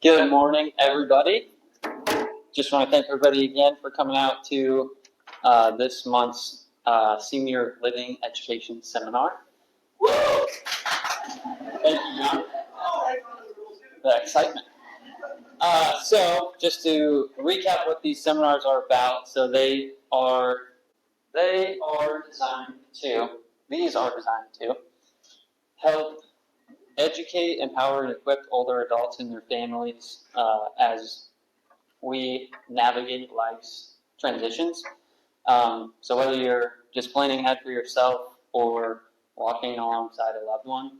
Good morning, everybody. Just want to thank everybody again for coming out to this month's Senior Living Education Seminar. Woo! Thank you, John. The excitement. So, just to recap what these seminars are about, so these are designed to help educate, empower, and equip older adults and their families as we navigate life's transitions. So whether you're just planning ahead for yourself or walking alongside a loved one,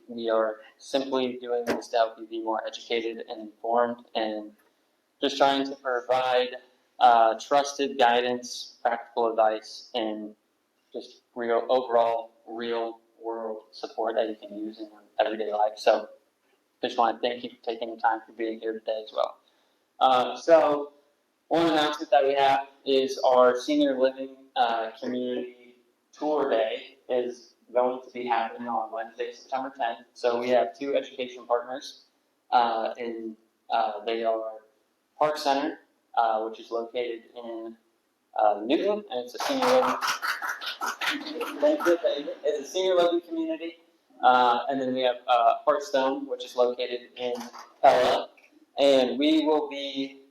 we are simply doing this to help you be more educated and informed, and just trying to provide trusted guidance, practical advice, and just overall real world support that you can use in your everyday life. So just want to thank you for taking the time for being here today as well. So one announcement that we have is our Senior Living Community Tour Day is going to be happening on Wednesday, September 10th. So we have two education partners, and they are Park Center, which is located in Newton, and it's a senior living. It's a senior living community, and then we have Hearthstone, which is located in Pella, and we will be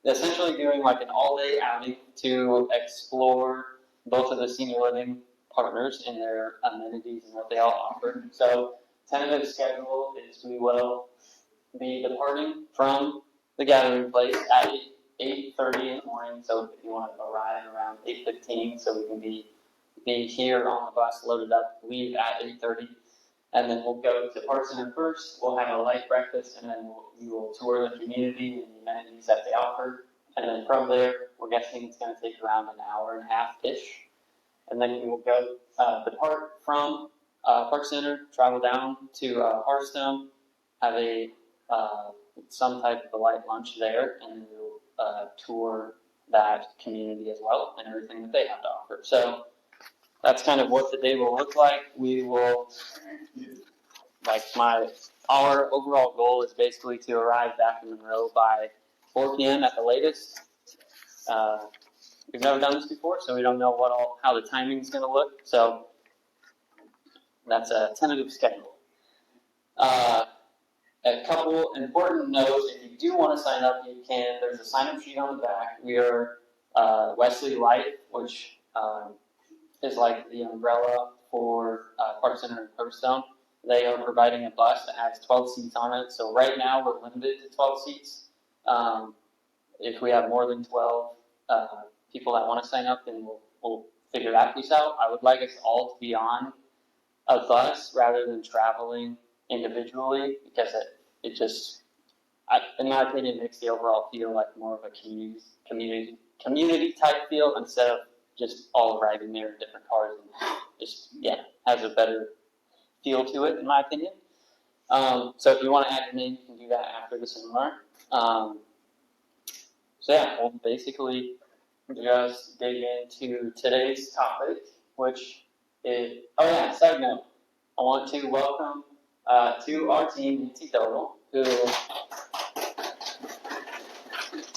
essentially doing like an all-day outing to explore both of the senior living partners and their amenities and what they all offer. So, tentative schedule is we will be departing from the gathering place at 8:30 in the morning. So, if you want to arrive around 8:15, so we can be here on the bus, loaded up, leave at 8:30. And then we'll go to Park Center first. We'll have a light breakfast, and then we will tour the community and the amenities that they offer. And then from there, we're guessing it's going to take around an hour and a half-ish. And then we will go depart from Park Center, travel down to Hearthstone, have some type of a light lunch there, and then we'll tour that community as well and everything that they have to offer. So that's kind of what the day will look like. We will, our overall goal is basically to arrive back in Monroe by 4 p.m. at the latest. We've never done this before, so we don't know how the timing is going to look. So that's a tentative schedule. A couple important notes: if you do want to sign up, you can. There's a sign-up sheet on the back. We are Wesley Light, which is like the umbrella for Park Center and Hearthstone. They are providing a bus that has 12 seats on it. So right now we're limited to 12 seats. If we have more than 12 people that want to sign up, then we'll figure that piece out. I would like us all to be on a bus rather than traveling individually, because it just, in my opinion, makes the overall feel like more of a community type feel instead of just all arriving there in different cars, and just has a better feel to it, in my opinion. So if you want to add your name, you can do that after the seminar. We'll basically just dig into today's topic, which is, side note, I want to welcome to our team Nancy Doble, who,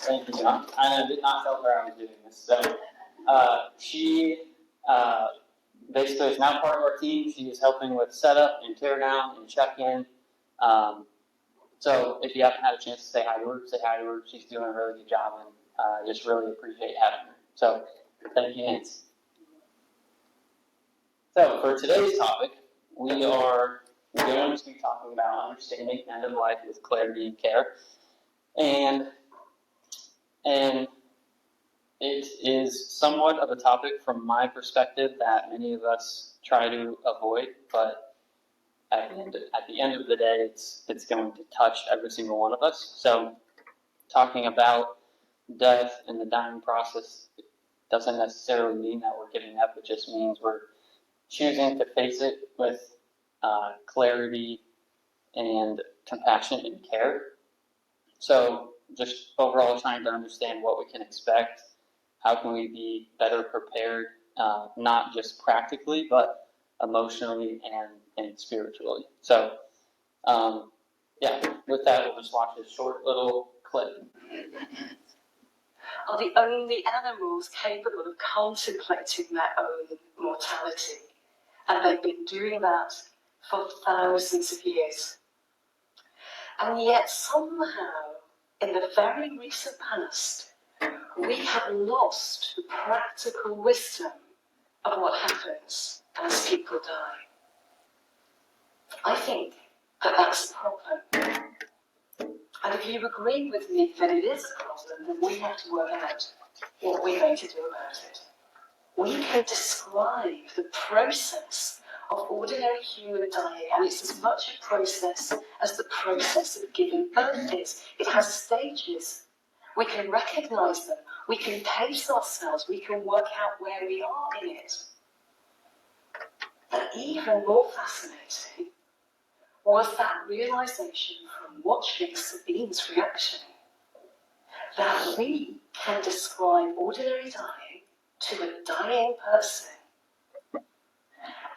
thank you, John. I did not tell her I was doing this. So she basically is now part of our team. She is helping with setup and teardown and check-in. So if you haven't had a chance to say hi to her, say hi to her. She's doing a really good job, and just really appreciate having her. So thank you, Nancy. So for today's topic, we are going to be talking about understanding end of life with clarity and care. And it is somewhat of a topic from my perspective that many of us try to avoid, but at the end of the day, it's going to touch every single one of us. So talking about death and the dying process doesn't necessarily mean that we're giving up. It just means we're choosing to face it with clarity and compassion and care. So just overall trying to understand what we can expect. How can we be better prepared, not just practically, but emotionally and spiritually? So Yeah, with that, we'll just watch a short little clip. Are the only animals capable of contemplating their own mortality. And they've been doing that for thousands of years. And yet somehow, in the very recent past, we have lost the practical wisdom of what happens as people die. I think that that's a problem. And if you agree with me that it is a problem, then we have to work out what we're going to do about it. We can describe the process of ordinary human dying, and it's as much a process as the process of giving birth is. It has stages. We can recognize them. We can pace ourselves. We can work out where we are in it. But even more fascinating was that realization from watching Sabine's reaction that we can describe ordinary dying to a dying person,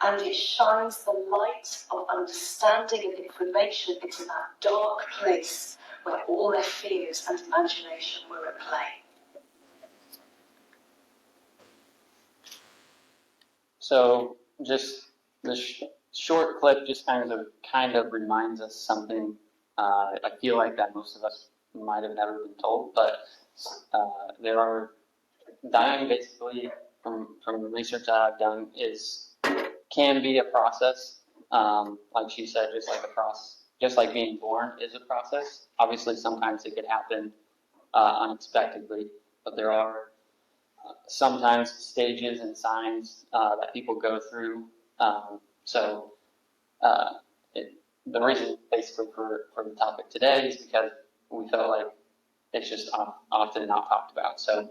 and it shines the light of understanding and information into that dark place where all their fears and imagination were at play. So just the short clip just kind of reminds us something. I feel like that most of us might have never been told, but there are dying basically from the research that I've done can be a process. Like she said, just like being born is a process. Obviously, sometimes it could happen unexpectedly, but there are sometimes stages and signs that people go through. So the reason basically for the topic today is because we felt like it's just often not talked about. So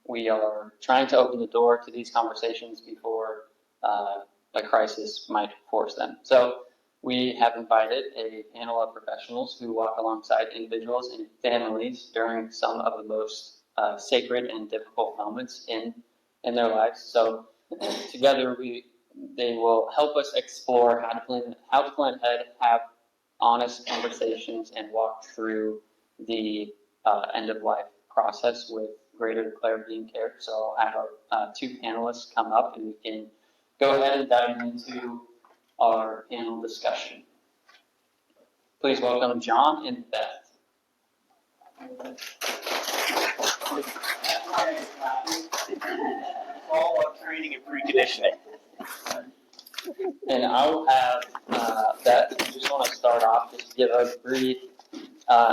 we are trying to open the door to these conversations before a crisis might force them. So we have invited a panel of professionals who walk alongside individuals and families during some of the most sacred and difficult moments in their lives. So together they will help us explore how to plan ahead, have honest conversations, and walk through the end of life process with greater clarity and care. So I'll have our two panelists come up and we can go ahead and dive into our panel discussion. Please welcome John and Beth. All about training and preconditioning. And I'll have Beth, I just want to start off, just give a brief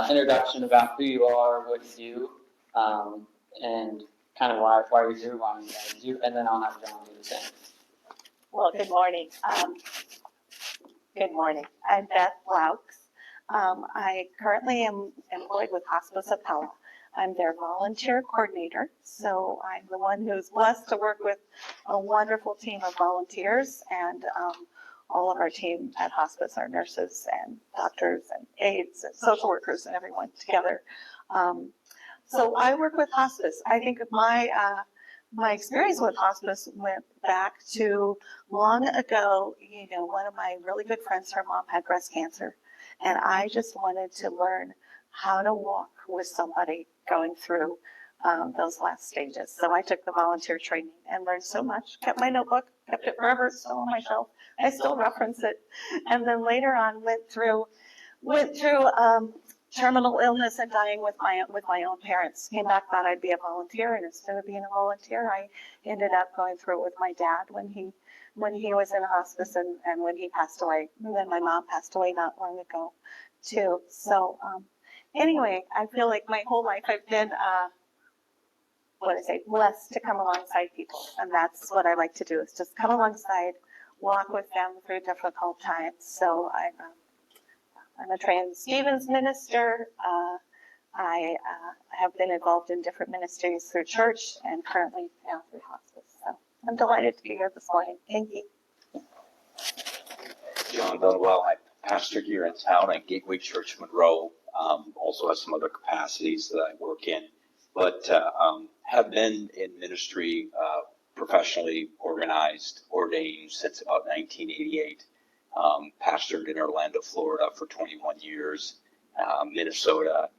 introduction about who you are, what you do, and kind of why you do, why you guys do, and then I'll have John do the same. Well, good morning. Good morning. I'm Beth Loux. I currently am employed with Hospice of Pella. I'm their volunteer coordinator, so I'm the one who's blessed to work with a wonderful team of volunteers, and all of our team at Hospice are nurses and doctors and aides and social workers and everyone together. So I work with Hospice. I think my experience with Hospice went back to long ago. You know, one of my really good friends, her mom had breast cancer, and I just wanted to learn how to walk with somebody going through those last stages. So I took the volunteer training and learned so much, kept my notebook, kept it forever, it's still on my shelf. I still reference it. And then later on went through terminal illness and dying with my own parents. Came back, thought I'd be a volunteer, and instead of being a volunteer, I ended up going through it with my dad when he was in hospice and when he passed away. And then my mom passed away not long ago too. So anyway, I feel like my whole life I've been blessed to come alongside people, and that's what I like to do, is just come alongside, walk with them through difficult times. So I'm a trained Stevens minister. I have been involved in different ministries through church and currently now through hospice. So I'm delighted to be here this morning. Thank you. John Dunwell, I pastor here in town at Gateway Church, Monroe. Also have some other capacities that I work in, but have been in ministry professionally organized, ordained since about 1988. pastored in Orlando, Florida for 21 years, Minnesota,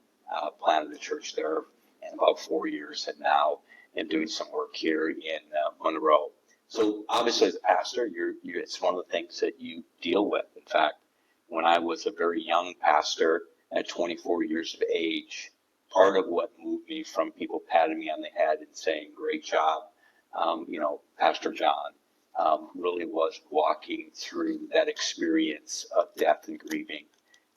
planted a church there in about 4 years, and now am doing some work here in Monroe. So obviously as a pastor, it's one of the things that you deal with. In fact, when I was a very young pastor at 24 years of age, part of what moved me from people patting me on the head and saying, great job, Pastor John, really was walking through that experience of death and grieving.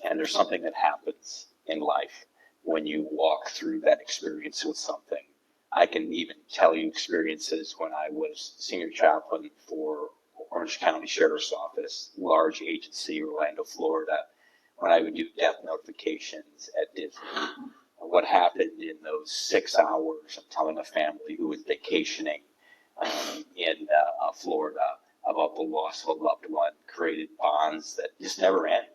And there's something that happens in life when you walk through that experience with something. I can even tell you experiences when I was senior chaplain for Orange County Sheriff's Office, large agency, Orlando, Florida, when I would do death notifications at Disney. What happened in those 6 hours of telling a family who was vacationing in Florida about the loss of a loved one created bonds that just never end.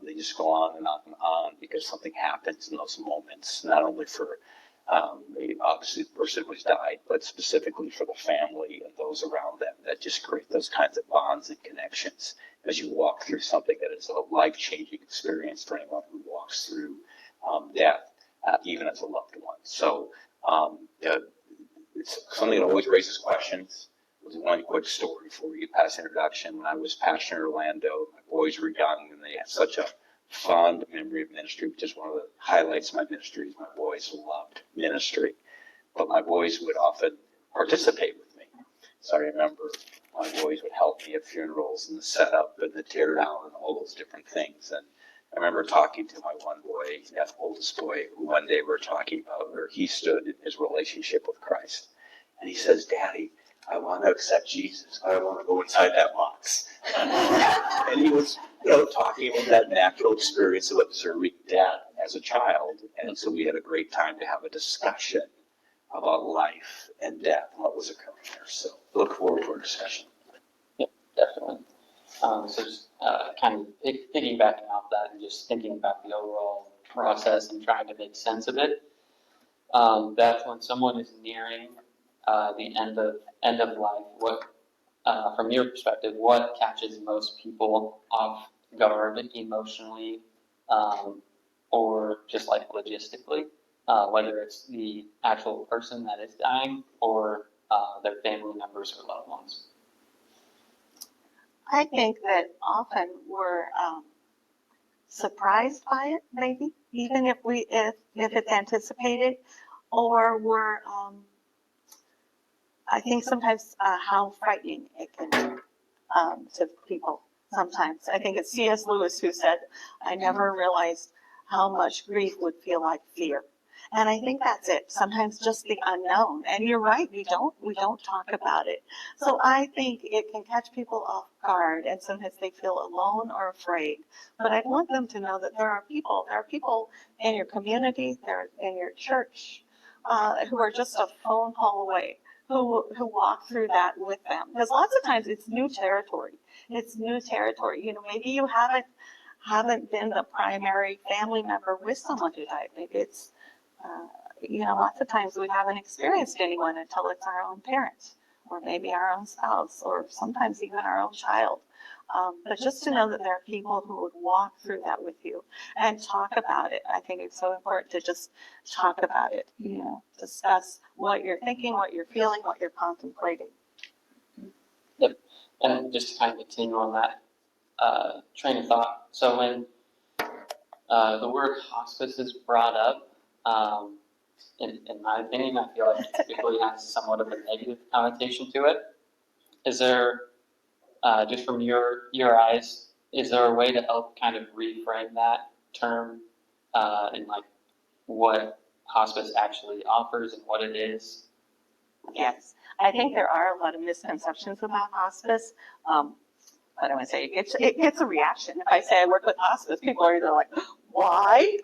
They just go on and on and on because something happens in those moments, not only for obviously the person who's died, but specifically for the family and those around them, that just create those kinds of bonds and connections as you walk through something that is a life-changing experience for anyone who walks through death, even as a loved one. So it's something that always raises questions. There's one quick story for you, past introduction. When I was pastoring in Orlando, my boys were young and they had such a fond memory of ministry, which is one of the highlights of my ministry. My boys loved ministry, but my boys would often participate with me. So I remember my boys would help me at funerals and the setup and the tear down and all those different things. And I remember talking to my one boy, that oldest boy, who one day we were talking about where he stood in his relationship with Christ. And he says, Daddy, I want to accept Jesus. I want to go inside that box. And he was, talking about that natural experience of observing death as a child. And so we had a great time to have a discussion about life and death and what was occurring there. So look forward to our discussion. Yep, definitely. So just kind of piggybacking off that and just thinking about the overall process and trying to make sense of it. Beth, when someone is nearing the end of life, what, from your perspective, what catches most people off guard emotionally, or just like logistically, whether it's the actual person that is dying or their family members or loved ones? I think that often we're surprised by it, maybe, even if it's anticipated, or we're I think sometimes how frightening it can be to people. Sometimes I think it's C.S. Lewis who said, "I never realized how much grief would feel like fear." And I think that's it. Sometimes just the unknown. And you're right, we don't talk about it. So I think it can catch people off guard, and sometimes they feel alone or afraid. But I want them to know that there are people in your community, there in your church, who are just a phone call away, who walk through that with them. Because lots of times it's new territory. It's new territory. Maybe you haven't been the primary family member with someone who died. Maybe it's lots of times we haven't experienced anyone until it's our own parents, or maybe our own spouse, or sometimes even our own child. But just to know that there are people who would walk through that with you and talk about it. I think it's so important to just talk about it, discuss what you're thinking, what you're feeling, what you're contemplating. Yep. And just to kind of continue on that train of thought. So when the word hospice is brought up, in my opinion, I feel like it typically has somewhat of a negative connotation to it. Is there, just from your eyes, is there a way to help kind of reframe that term and like what hospice actually offers and what it is? Yes, I think there are a lot of misconceptions about hospice. But I want to say it gets a reaction. If I say I work with hospice, people are either like, why?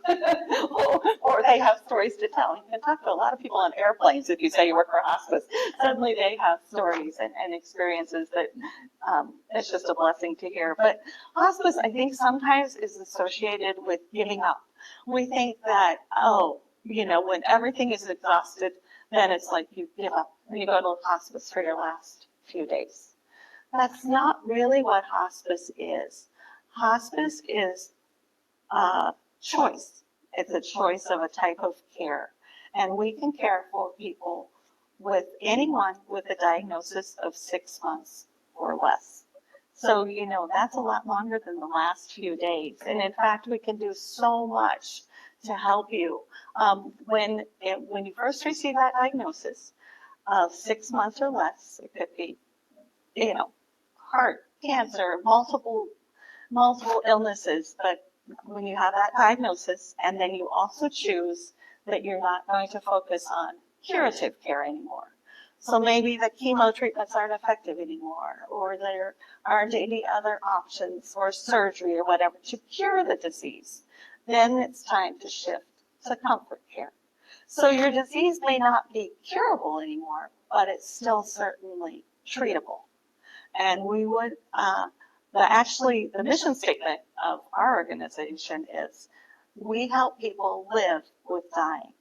or they have stories to tell. You can talk to a lot of people on airplanes if you say you work for hospice. Suddenly they have stories and experiences that it's just a blessing to hear. But hospice, I think, sometimes is associated with giving up. We think that, when everything is exhausted, then it's like you give up and you go to hospice for your last few days. That's not really what hospice is. Hospice is a choice. It's a choice of a type of care. And we can care for people with anyone with a diagnosis of 6 months or less. So, that's a lot longer than the last few days. And in fact, we can do so much to help you. When you first receive that diagnosis of 6 months or less, it could be, heart, cancer, multiple illnesses, but when you have that diagnosis and then you also choose that you're not going to focus on curative care anymore. So maybe the chemo treatments aren't effective anymore, or there aren't any other options or surgery or whatever to cure the disease. Then it's time to shift to comfort care. So your disease may not be curable anymore, but it's still certainly treatable. And we would, the mission statement of our organization is, we help people live with dying.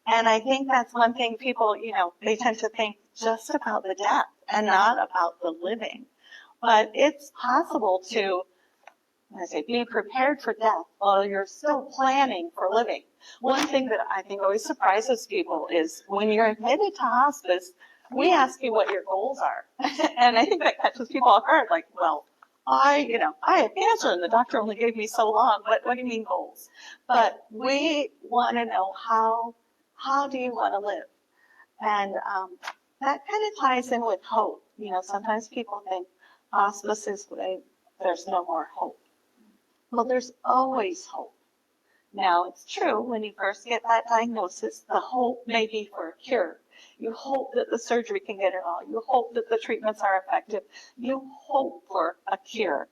And I think that's one thing people, they tend to think just about the death and not about the living. But it's possible to, be prepared for death while you're still planning for living. One thing that I think always surprises people is when you're admitted to hospice, we ask you what your goals are. And I think that catches people off guard, like, well, I have cancer and the doctor only gave me so long. What do you mean goals? But we want to know how do you want to live? And that kind of ties in with hope. Sometimes people think hospice is when there's no more hope. Well, there's always hope. Now, it's true, when you first get that diagnosis, the hope may be for a cure. You hope that the surgery can get it all. You hope that the treatments are effective. You hope for a cure.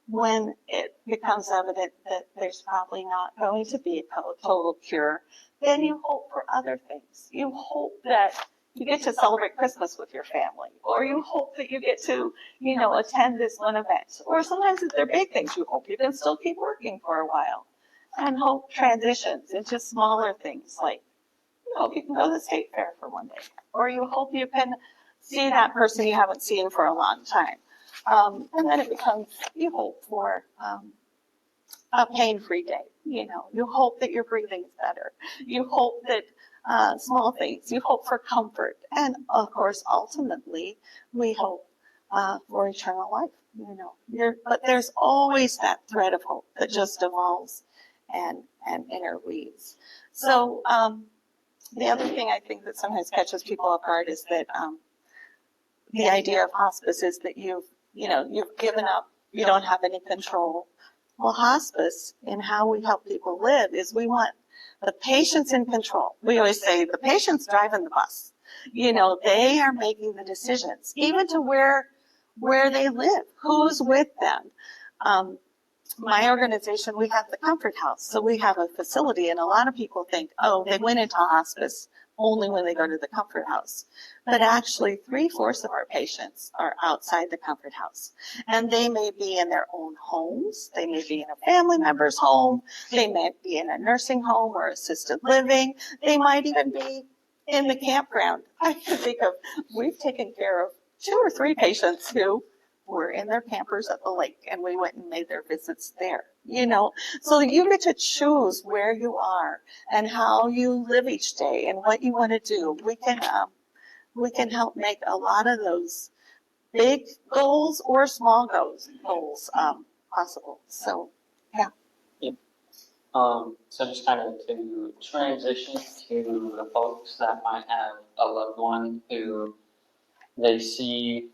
When it becomes evident that there's probably not going to be a total cure, then you hope for other things. You hope that you get to celebrate Christmas with your family, or you hope that you get to, attend this one event. Or sometimes if they're big things, you hope you can still keep working for a while. And hope transitions into smaller things, like you hope you can go to the state fair for one day, or you hope you can see that person you haven't seen for a long time. And then it becomes, you hope for a pain-free day. You hope that your breathing's better. You hope that small things. You hope for comfort, and of course, ultimately, we hope for eternal life. But there's always that thread of hope that just evolves and interweaves. So the other thing I think that sometimes catches people off guard is that the idea of hospice is that you've given up. You don't have any control. Well, hospice and how we help people live is we want the patients in control. We always say the patient's driving the bus. They are making the decisions, even to where they live, who's with them. My organization, we have the Comfort House. So we have a facility, and a lot of people think, oh, they went into hospice only when they go to the Comfort House. But actually, 3/4 of our patients are outside the Comfort House. And they may be in their own homes. They may be in a family member's home. They may be in a nursing home or assisted living. They might even be in the campground. I can think of, we've taken care of 2 or 3 patients who were in their campers at the lake, and we went and made their visits there. So you get to choose where you are and how you live each day and what you want to do. We can help make a lot of those big goals or small goals possible. So, yeah. Yep. So just kind of to transition to the folks that might have a loved one who they see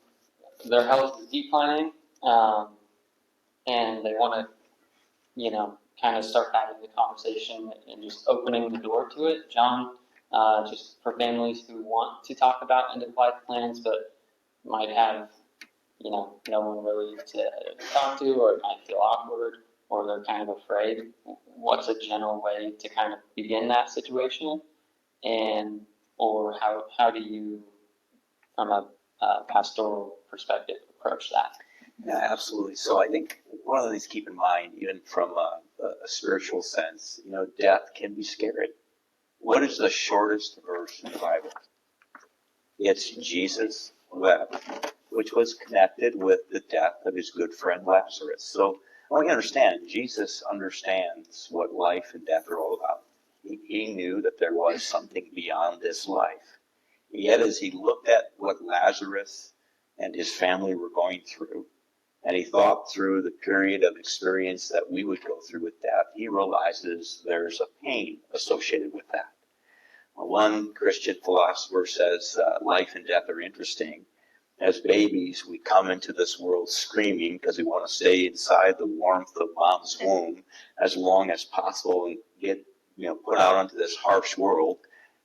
their health is declining, and they want to, kind of start having the conversation and just opening the door to it. John, just for families who want to talk about end of life plans, but might have, no one really to talk to, or it might feel awkward, or they're kind of afraid. What's a general way to kind of begin that situation, or how do you, from a pastoral perspective, approach that? Yeah, absolutely. So I think one of the things to keep in mind, even from a spiritual sense, death can be scary. What is the shortest verse in the Bible? It's Jesus wept which was connected with the death of his good friend Lazarus. So I want you to understand, Jesus understands what life and death are all about. He knew that there was something beyond this life. Yet as he looked at what Lazarus and his family were going through, and he thought through the period of experience that we would go through with death, he realizes there's a pain associated with that. One Christian philosopher says life and death are interesting. As babies, we come into this world screaming because we want to stay inside the warmth of mom's womb as long as possible and get put out onto this harsh world.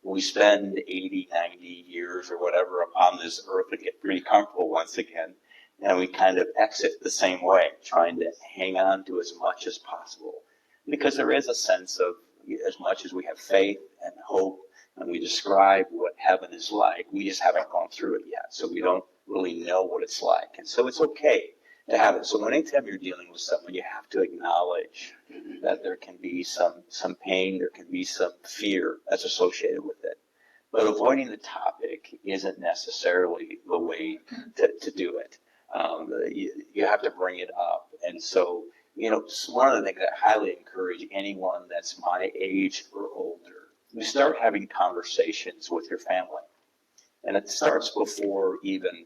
We spend 80, 90 years or whatever on this earth and get pretty comfortable once again. And we kind of exit the same way, trying to hang on to as much as possible. Because there is a sense of, as much as we have faith and hope, and we describe what heaven is like, we just haven't gone through it yet. So we don't really know what it's like. And so it's okay to have it. So anytime you're dealing with someone, you have to acknowledge that there can be some pain, there can be some fear that's associated with it. But avoiding the topic isn't necessarily the way to do it. You have to bring it up. And so, one of the things I highly encourage anyone that's my age or older, you start having conversations with your family. And it starts before even,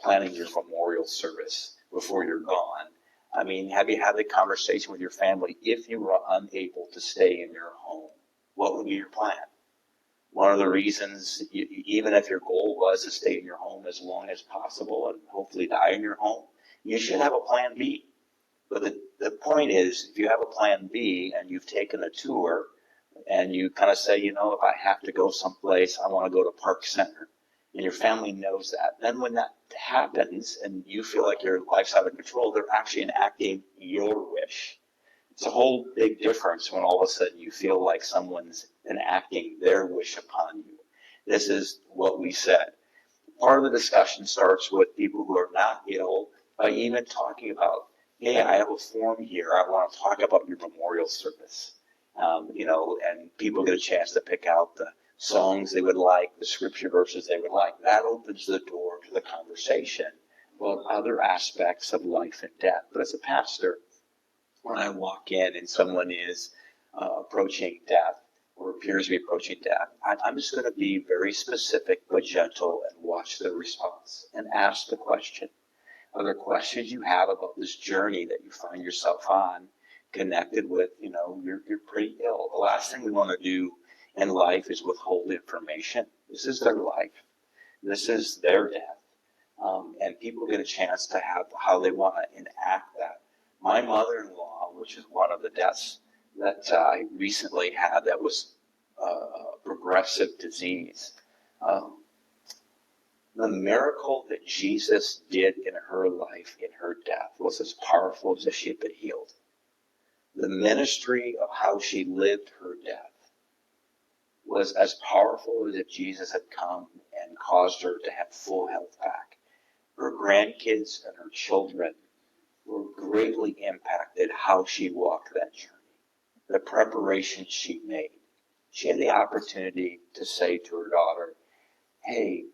planning your memorial service, before you're gone. I mean, have you had the conversation with your family? If you were unable to stay in your home, what would be your plan? One of the reasons, even if your goal was to stay in your home as long as possible and hopefully die in your home, you should have a plan B. But the point is, if you have a plan B and you've taken a tour and you kind of say, if I have to go someplace, I want to go to Park Center, and your family knows that, then when that happens and you feel like your life's out of control, they're actually enacting your wish. It's a whole big difference when all of a sudden you feel like someone's enacting their wish upon you. This is what we said. Part of the discussion starts with people who are not ill by even talking about, hey, I have a form here. I want to talk about your memorial service. And people get a chance to pick out the songs they would like, the scripture verses they would like. That opens the door to the conversation about other aspects of life and death. But as a pastor, when I walk in and someone is approaching death or appears to be approaching death, I'm just going to be very specific but gentle and watch their response and ask the question. Are there questions you have about this journey that you find yourself on, connected with, you're pretty ill? The last thing we want to do in life is withhold information. This is their life. This is their death. And people get a chance to have how they want to enact that. My mother-in-law, which is one of the deaths that I recently had that was progressive disease, the miracle that Jesus did in her life, in her death, was as powerful as if she had been healed. The ministry of how she lived her death was as powerful as if Jesus had come and caused her to have full health back. Her grandkids and her children were greatly impacted how she walked that journey, the preparation she made. She had the opportunity to say to her daughter, hey,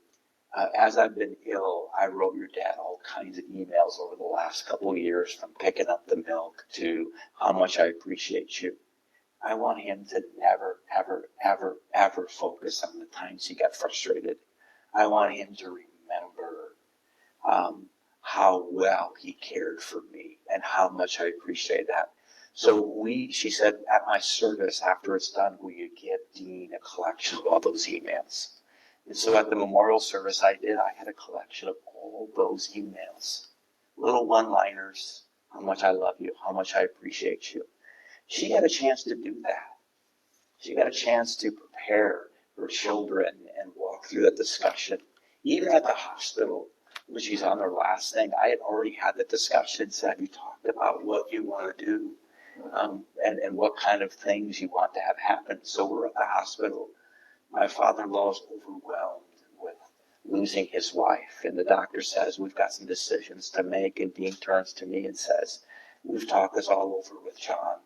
as I've been ill, I wrote your dad all kinds of emails over the last couple of years, from picking up the milk to how much I appreciate you. I want him to never, ever, ever, ever focus on the times he got frustrated. I want him to remember how well he cared for me and how much I appreciate that. So she said, at my service, after it's done, will you give Dean a collection of all those emails? And so at the memorial service I had a collection of all those emails. Little one-liners, how much I love you, how much I appreciate you. She had a chance to do that. She got a chance to prepare her children and walk through that discussion. Even at the hospital, when she's on her last thing, I had already had the discussion, said, have you talked about what you want to do and what kind of things you want to have happen? So we're at the hospital. My father-in-law is overwhelmed with losing his wife, and the doctor says, we've got some decisions to make, and Dean turns to me and says, we've talked this all over with John.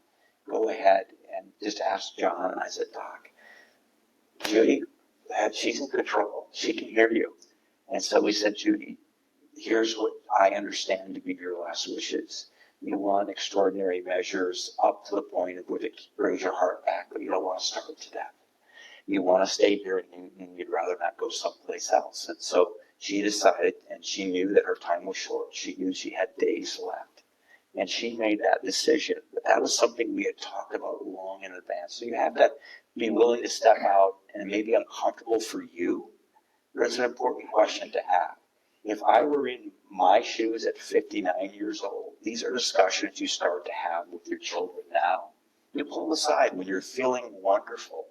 Go ahead and just ask John. And I said, Doc, Judy, she's in control. She can hear you. And so we said, Judy, here's what I understand to be your last wishes. You want extraordinary measures up to the point of where it brings your heart back, but you don't want to starve to death. You want to stay here and you'd rather not go someplace else. And so she decided, and she knew that her time was short. She knew she had days left. And she made that decision. But that was something we had talked about long in advance. So you have to be willing to step out, and it may be uncomfortable for you. But it's an important question to have. If I were in my shoes at 59 years old, these are discussions you start to have with your children now. You pull aside when you're feeling wonderful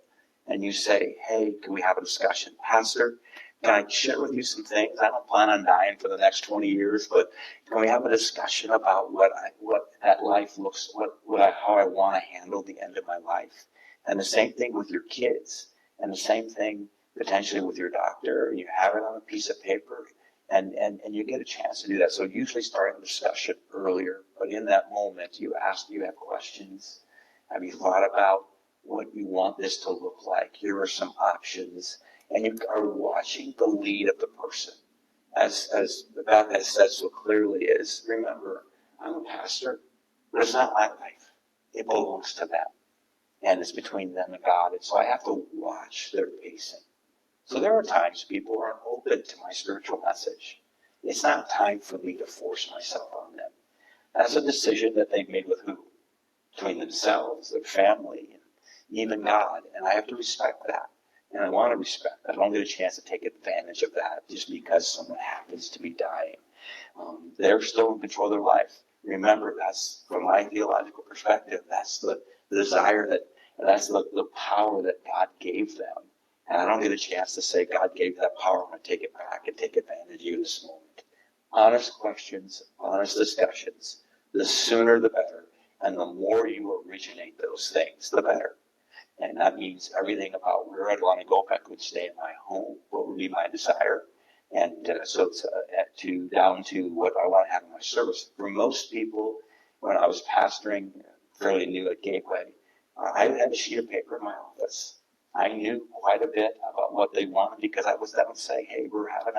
and you say, hey, can we have a discussion? Pastor, can I share with you some things? I don't plan on dying for the next 20 years, but can we have a discussion about what that life looks, how I want to handle the end of my life? And the same thing with your kids, and the same thing potentially with your doctor. You have it on a piece of paper, and you get a chance to do that. So usually starting the discussion earlier, but in that moment you have questions. Have you thought about what you want this to look like? Here are some options. And you are watching the lead of the person. As Beth has said so clearly, is remember, I'm a pastor, but it's not my life. It belongs to them. And it's between them and God. And so I have to watch their pacing. So there are times people aren't open to my spiritual message. It's not time for me to force myself on them. That's a decision that they've made with who? Between themselves, their family, and even God. And I have to respect that. And I want to respect that. I don't get a chance to take advantage of that just because someone happens to be dying. They're still in control of their life. Remember, that's, from my theological perspective, that's the desire that's the power that God gave them. And I don't get a chance to say, God gave that power, I'm going to take it back and take advantage of you this moment. Honest questions, honest discussions. The sooner the better. And the more you originate those things, the better. And that means everything about where I'd want to go if I could stay in my home, what would be my desire. And so it's down to what I want to have in my service. For most people, when I was pastoring, fairly new at Gateway, I had a sheet of paper in my office. I knew quite a bit about what they wanted because I was down saying, hey, we're having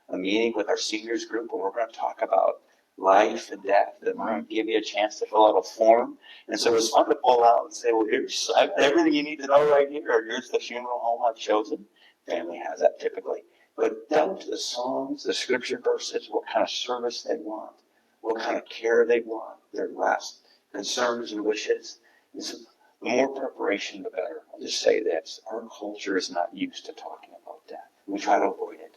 a meeting with our seniors group and we're going to talk about life and death, and we're going to give you a chance to fill out a form. And so it was fun to pull out and say, well, here's everything you need to know right here, or here's the funeral home I've chosen. Family has that typically. But down to the songs, the scripture verses, what kind of service they want, what kind of care they want, their last concerns and wishes. And so the more preparation, the better. I'll just say this. Our culture is not used to talking about death. We try to avoid it.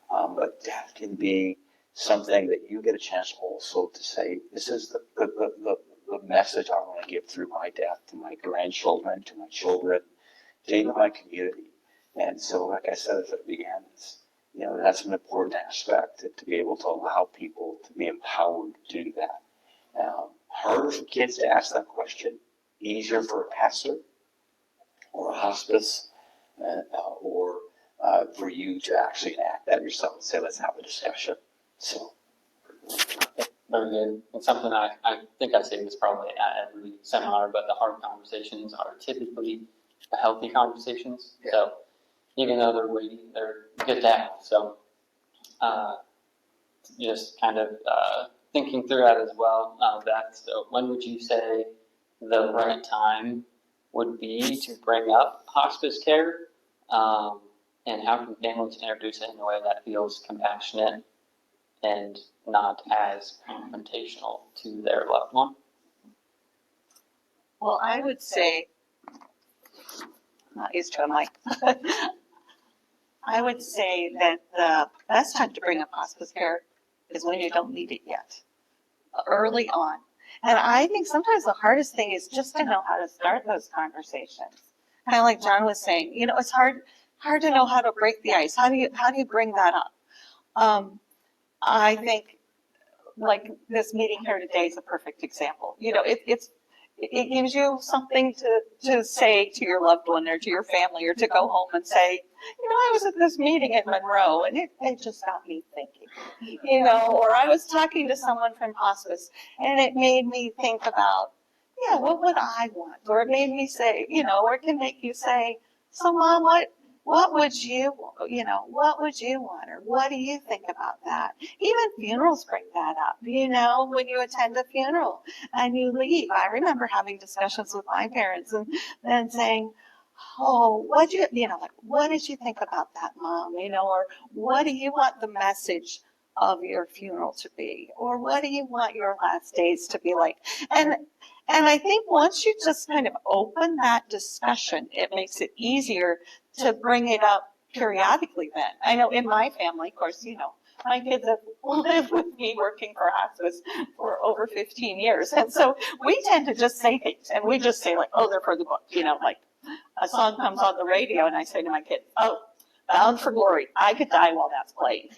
But death can be something that you get a chance also to say, this is the message I want to give through my death to my grandchildren, to my children, to even my community. And so, like I said as it began, that's an important aspect to be able to allow people to be empowered to do that. Harder for kids to ask that question, easier for a pastor or a hospice or for you to actually enact that yourself and say, let's have a discussion. So. Very good. It's something I think I say this probably at every seminar, but the hard conversations are typically the healthy conversations. Yeah. So even though they're weighty, they're good to have. So just kind of thinking through that as well. So when would you say the right time would be to bring up hospice care? And how can families introduce it in a way that feels compassionate and not as confrontational to their loved one? Well, I would say, not used to a mic. I would say that the best time to bring up hospice care is when you don't need it yet, early on. And I think sometimes the hardest thing is just to know how to start those conversations. Kind of like John was saying, it's hard to know how to break the ice. How do you bring that up? I think like this meeting here today is a perfect example. It gives you something to say to your loved one or to your family, or to go home and say, I was at this meeting at Monroe and it just got me thinking, or I was talking to someone from hospice and it made me think about, what would I want? Or it made me say, or it can make you say, so Mom, what would you want, or what do you think about that? Even funerals bring that up, when you attend a funeral and you leave. I remember having discussions with my parents and then saying, oh, what did you think about that, Mom? Or what do you want the message of your funeral to be? Or what do you want your last days to be like? And I think once you just kind of open that discussion, it makes it easier to bring it up periodically then. I know in my family, of course, my kids have lived with me working for hospice for over 15 years. And so we tend to just say things, and we just say like, oh, they're for the book, like a song comes on the radio and I say to my kids, oh, Bound for Glory, I could die while that's playing,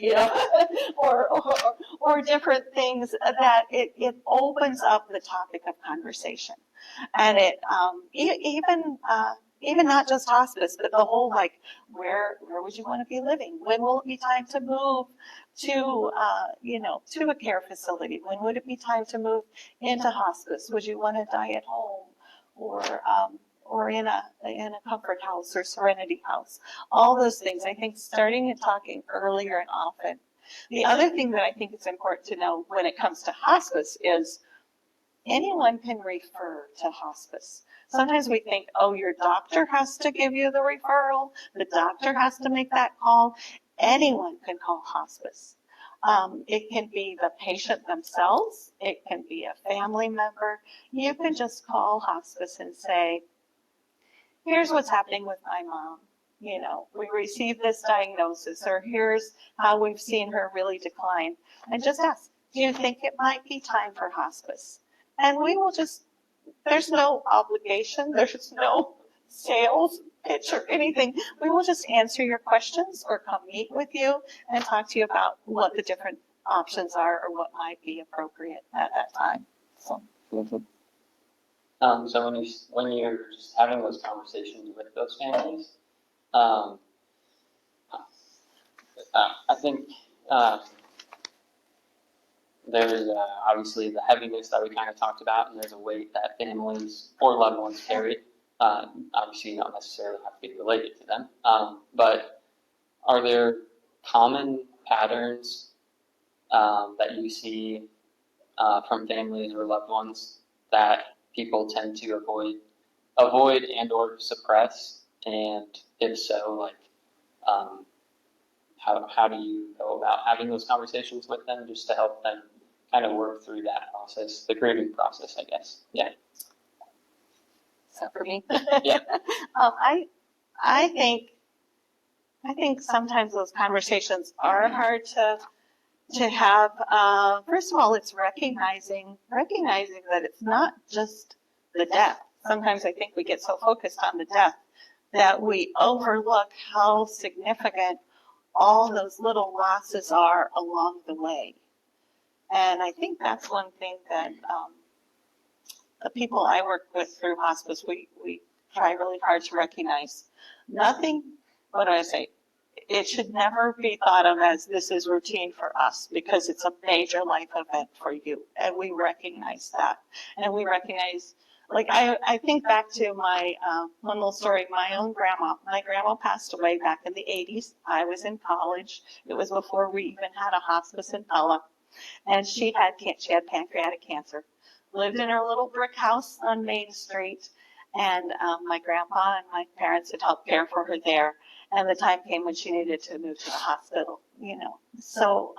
or different things that it opens up the topic of conversation. And it, even not just hospice, but the whole, like, where would you want to be living? When will it be time to move to a care facility? When would it be time to move into hospice? Would you want to die at home or in a comfort house or serenity house? All those things, I think, starting and talking earlier and often. The other thing that I think is important to know when it comes to hospice is anyone can refer to hospice. Sometimes we think, oh, your doctor has to give you the referral. The doctor has to make that call. Anyone can call hospice. It can be the patient themselves. It can be a family member. You can just call hospice and say, here's what's happening with my mom. We received this diagnosis, or here's how we've seen her really decline. And just ask, do you think it might be time for hospice? And we will just, there's no obligation, there's no sales pitch or anything. We will just answer your questions or come meet with you and talk to you about what the different options are or what might be appropriate at that time. So. So when you're just having those conversations with those families, I think there's obviously the heaviness that we kind of talked about, and there's a weight that families or loved ones carry. Obviously, you don't necessarily have to be related to them, but are there common patterns that you see from families or loved ones that people tend to avoid and or suppress? And if so, like, how do you go about having those conversations with them just to help them kind of work through that process, the grieving process, I guess? Yeah. So for me, Yeah. I think sometimes those conversations are hard to have. First of all, it's recognizing that it's not just the death. Sometimes I think we get so focused on the death that we overlook how significant all those little losses are along the way. And I think that's one thing that the people I work with through hospice, we try really hard to recognize. Nothing, what do I say? It should never be thought of as this is routine for us because it's a major life event for you. And we recognize that. And we recognize, like, I think back to my one little story, my own grandma. My grandma passed away back in the 80s. I was in college. It was before we even had a hospice in Pella. And she had pancreatic cancer. Lived in her little brick house on Main Street. And my grandpa and my parents had helped care for her there. And the time came when she needed to move to the hospital, So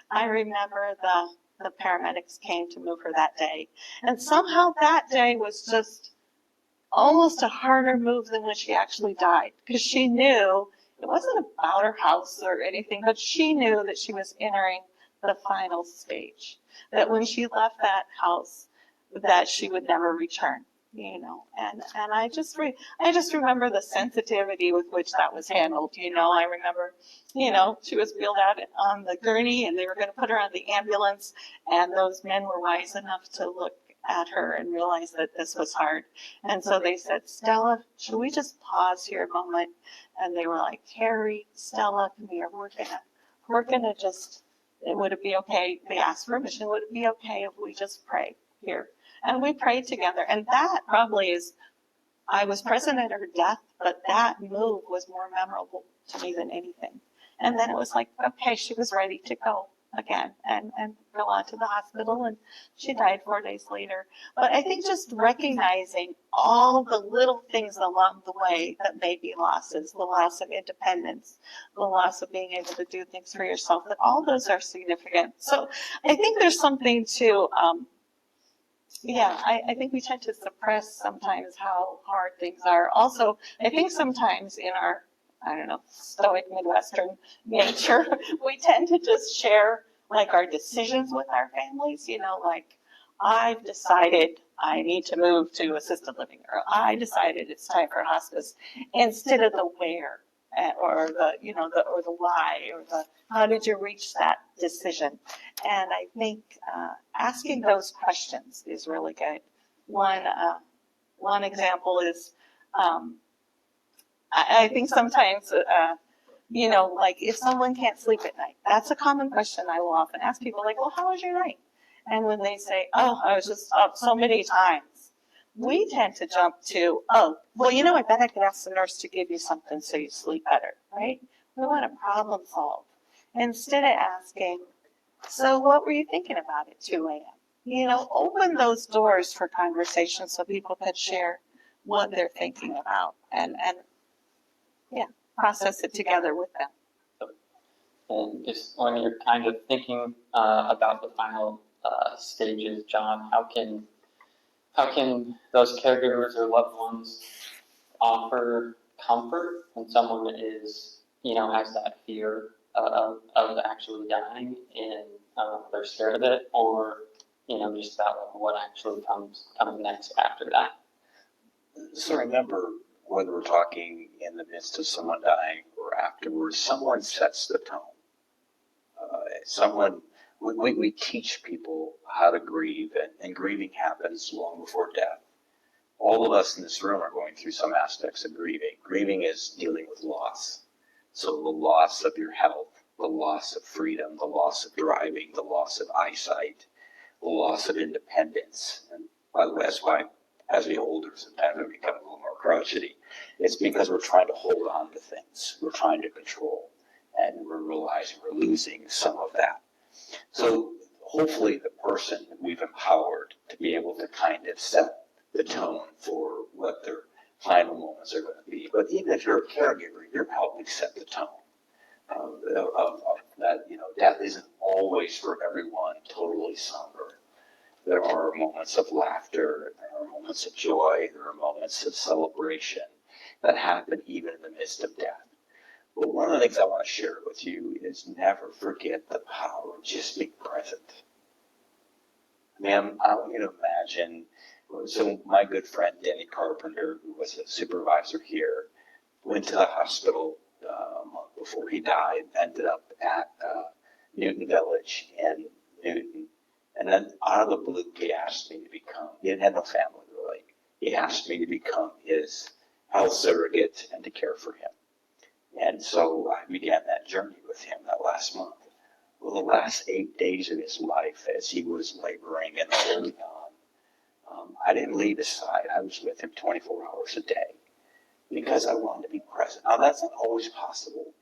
I remember the paramedics came to move her that day. And somehow that day was just almost a harder move than when she actually died. Because she knew, it wasn't about her house or anything, but she knew that she was entering the final stage. That when she left that house, that she would never return. And I just remember the sensitivity with which that was handled. I remember, she was wheeled out on the gurney and they were going to put her on the ambulance, and those men were wise enough to look at her and realize that this was hard. And so they said, Stella, should we just pause here a moment? And they were like, Harry, Stella, come here. We're gonna just, would it be okay? They asked permission. Would it be okay if we just pray here? And we prayed together. And that probably is I was present at her death, but that move was more memorable to me than anything. And then it was like, okay, she was ready to go again and go on to the hospital, and she died 4 days later. But I think just recognizing all the little things along the way that may be losses, the loss of independence, the loss of being able to do things for yourself, that all those are significant. So I think there's something to, I think we tend to suppress sometimes how hard things are. Also, I think sometimes in our, stoic Midwestern nature, we tend to just share like our decisions with our families, like I've decided I need to move to assisted living, or I decided it's time for hospice, instead of the where, or the why, or the how did you reach that decision. And I think asking those questions is really good. One example is, I think sometimes, like if someone can't sleep at night, that's a common question I will often ask people, like, well, how was your night? And when they say, oh, I was just up so many times, we tend to jump to, oh, well, I bet I could ask the nurse to give you something so you sleep better, right? We want to problem solve instead of asking, so what were you thinking about at 2 a.m.? Open those doors for conversation so people can share what they're thinking about and process it together with them. And just when you're kind of thinking about the final stages, John, how can those caregivers or loved ones offer comfort when someone is, has that fear of actually dying, and they're scared of it, or just about like what actually comes next after that? So remember, whether we're talking in the midst of someone dying or afterwards, someone sets the tone. We teach people how to grieve, and grieving happens long before death. All of us in this room are going through some aspects of grieving. Grieving is dealing with loss. So the loss of your health, the loss of freedom, the loss of driving, the loss of eyesight, the loss of independence. And by the way, that's why as we get older, sometimes we become a little more crotchety. It's because we're trying to hold on to things. We're trying to control. And we're realizing we're losing some of that. So hopefully the person that we've empowered to be able to kind of set the tone for what their final moments are going to be. But even if you're a caregiver, you're helping set the tone of that, death isn't always for everyone totally somber. There are moments of laughter, there are moments of joy, there are moments of celebration that happen even in the midst of death. But one of the things I want to share with you is never forget the power of just being present. I want you to imagine, so my good friend Danny Carpenter, who was a supervisor here, went to the hospital a month before he died, ended up at Newton Village in Newton. And then out of the blue, he asked me to become, he had no family really, he asked me to become his health surrogate and to care for him. And so I began that journey with him that last month. Well, the last 8 days of his life, as he was laboring and holding on, I didn't leave his side. I was with him 24 hours a day because I wanted to be present. Now, that's not always possible,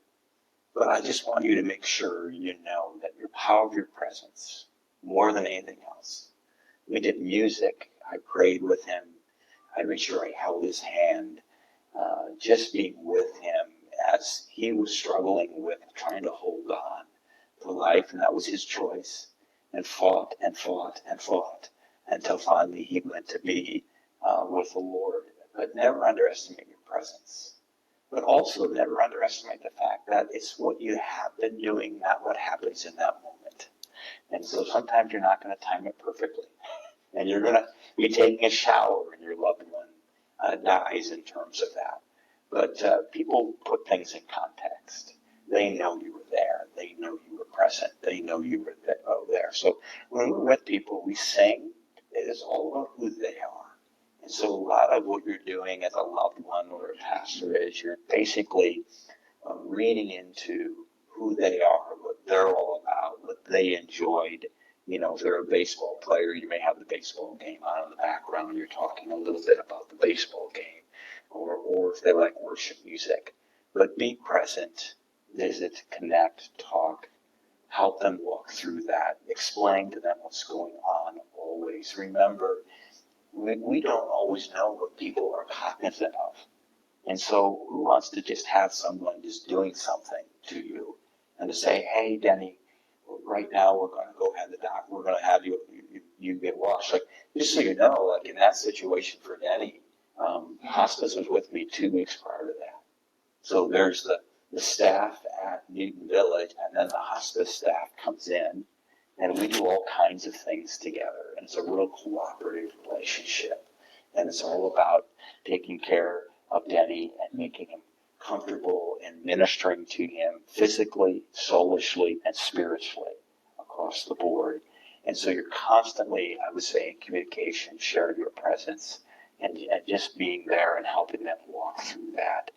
but I just want you to make sure you know that your power of your presence, more than anything else. We did music. I prayed with him. I made sure I held his hand, just being with him as he was struggling with trying to hold on to life, and that was his choice, and fought and fought and fought until finally he went to be with the Lord. But never underestimate your presence. But also never underestimate the fact that it's what you have been doing, not what happens in that moment. And so sometimes you're not going to time it perfectly. And you're going to be taking a shower and your loved one dies in terms of that. But people put things in context. They know you were there. They know you were present. They know you were there. So when we're with people, we sing. It is all about who they are. And so a lot of what you're doing as a loved one or a pastor is you're basically reading into who they are, what they're all about, what they enjoyed. If they're a baseball player, you may have the baseball game on in the background. You're talking a little bit about the baseball game. they like worship music. But be present, visit, connect, talk, help them walk through that, explain to them what's going on always. Remember, we don't always know what people are cognizant of. And so who wants to just have someone just doing something to you and to say, hey, Denny, right now we're going to go have the doctor, we're going to have you get washed. Like, just so you know, like in that situation for Denny, hospice was with me 2 weeks prior to that. So there's the staff at Newton Village, and then the hospice staff comes in, and we do all kinds of things together. And it's a real cooperative relationship. And it's all about taking care of Denny and making him comfortable and ministering to him physically, soulishly, and spiritually across the board. And so you're constantly, I would say, in communication, sharing your presence, and just being there and helping them walk through that.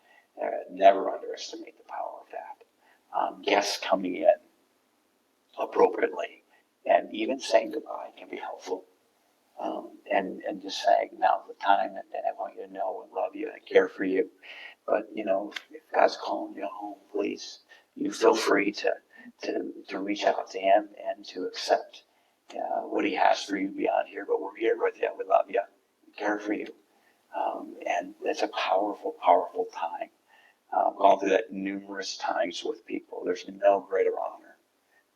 Never underestimate the power of that. Guests coming in appropriately and even saying goodbye can be helpful. And just saying, now's the time, and I want you to know I love you, I care for you. But, you know, if God's calling you home, please, you feel free to reach out to him and to accept what he has for you beyond here. But we're here with you. We love you. We care for you. And it's a powerful, powerful time. Gone through that numerous times with people. There's no greater honor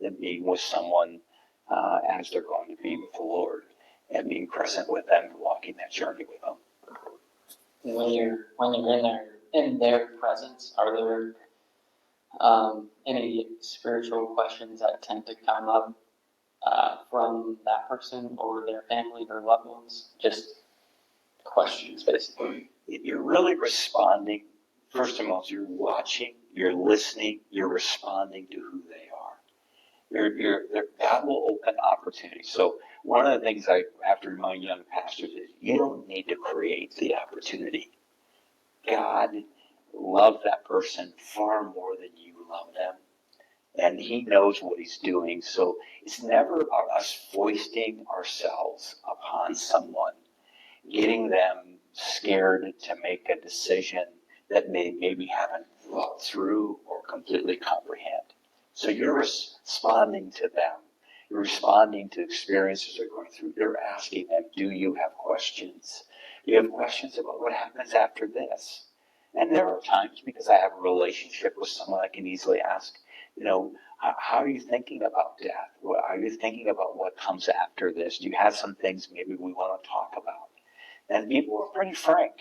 than being with someone as they're going to be with the Lord and being present with them and walking that journey with them. And when you're in their presence, are there any spiritual questions that tend to come up from that person or their family or loved ones? Just questions, basically. You're really responding. First and foremost, you're watching, you're listening, you're responding to who they are. God will open opportunities. So one of the things I have to remind young pastors is you don't need to create the opportunity. God loves that person far more than you love them. And he knows what he's doing. So it's never about us foisting ourselves upon someone, getting them scared to make a decision that maybe haven't thought through or completely comprehend. So you're responding to them. You're responding to experiences they're going through. You're asking them, do you have questions? Do you have questions about what happens after this? And there are times, because I have a relationship with someone, I can easily ask, you know, how are you thinking about death? Are you thinking about what comes after this? Do you have some things maybe we want to talk about? And people are pretty frank.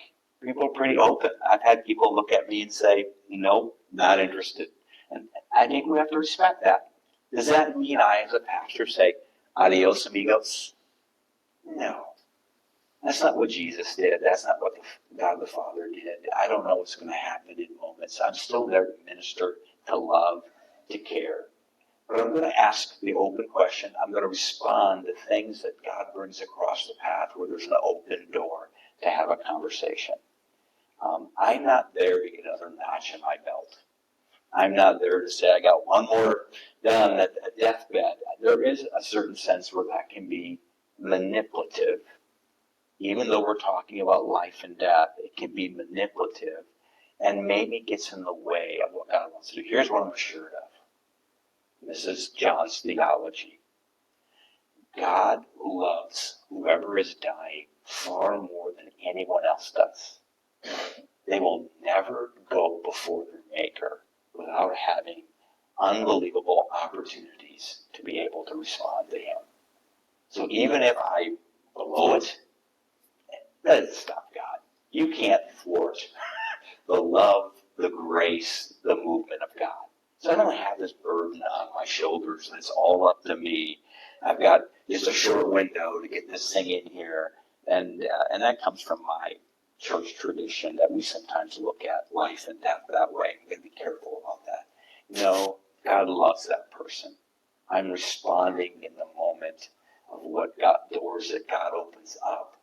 People are pretty open. I've had people look at me and say, no, not interested. And I think we have to respect that. Does that mean I, as a pastor, say, adios, amigos? No. That's not what Jesus did. That's not what God the Father did. I don't know what's going to happen in moments. I'm still there to minister, to love, to care. But I'm going to ask the open question. I'm going to respond to things that God brings across the path where there's an open door to have a conversation. I'm not there to get another notch in my belt. I'm not there to say I got one more done at a deathbed. There is a certain sense where that can be manipulative. Even though we're talking about life and death, it can be manipulative and maybe gets in the way of what God wants to do. Here's what I'm assured of. This is John's theology. God loves whoever is dying far more than anyone else does. They will never go before their Maker without having unbelievable opportunities to be able to respond to him. So even if I blow it, that doesn't stop God. You can't thwart the love, the grace, the movement of God. So I don't have this burden on my shoulders and it's all up to me. I've got just a short window to get this thing in here. And that comes from my church tradition that we sometimes look at life and death that way. We got to be careful about that. No, God loves that person. I'm responding in the moment of what God, doors that God opens up.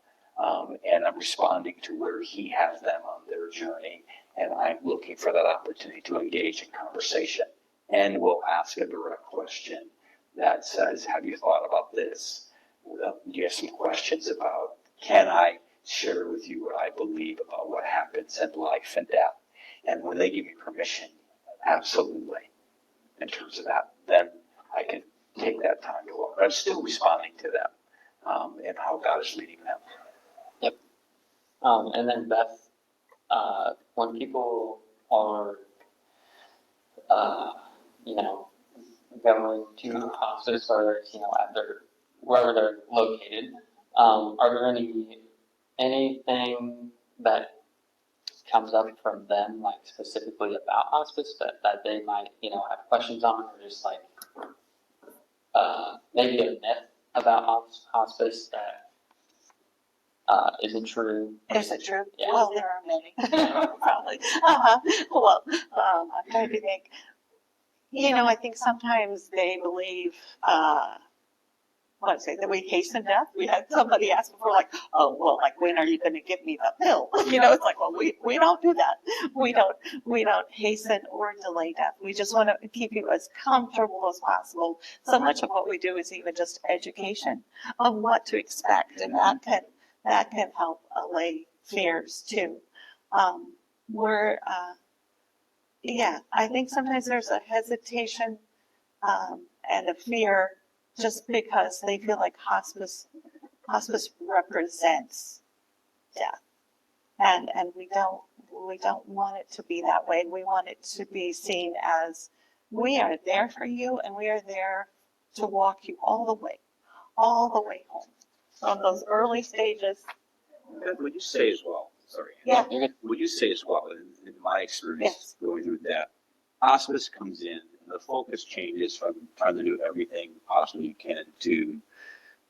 And I'm responding to where he has them on their journey. And I'm looking for that opportunity to engage in conversation. And we'll ask a direct question that says, have you thought about this? Do you have some questions about, can I share with you what I believe about what happened? happens in life and death. And when they give me permission, absolutely, in terms of that, then I can take that time to walk. But I'm still responding to them and how God is leading them. Yep. And then Beth, when people are, you know, going to hospice or, you know, at their, wherever they're located, are there anything that comes up from them, like specifically about hospice that they might, you know, have questions on, or just like, maybe a myth about hospice that, isn't true? Is it true? Yeah. Well, there are many, probably. Well, I'm trying to think. You know, I think sometimes they believe, that we hasten death. We had somebody ask before, like, oh, well, like, when are you going to give me the pill? You know, it's like, well, we don't do that. We don't hasten or delay death. We just want to keep you as comfortable as possible. So much of what we do is even just education of what to expect, and that can help allay fears too. I think sometimes there's a hesitation and a fear just because they feel like hospice represents death, and we don't want it to be that way. We want it to be seen as we are there for you, and we are there to walk you all the way home from those early stages. Would you say as well, sorry, Yeah. would you say as well, in my experience Yes. going through that, hospice comes in and the focus changes from trying to do everything possibly you can to,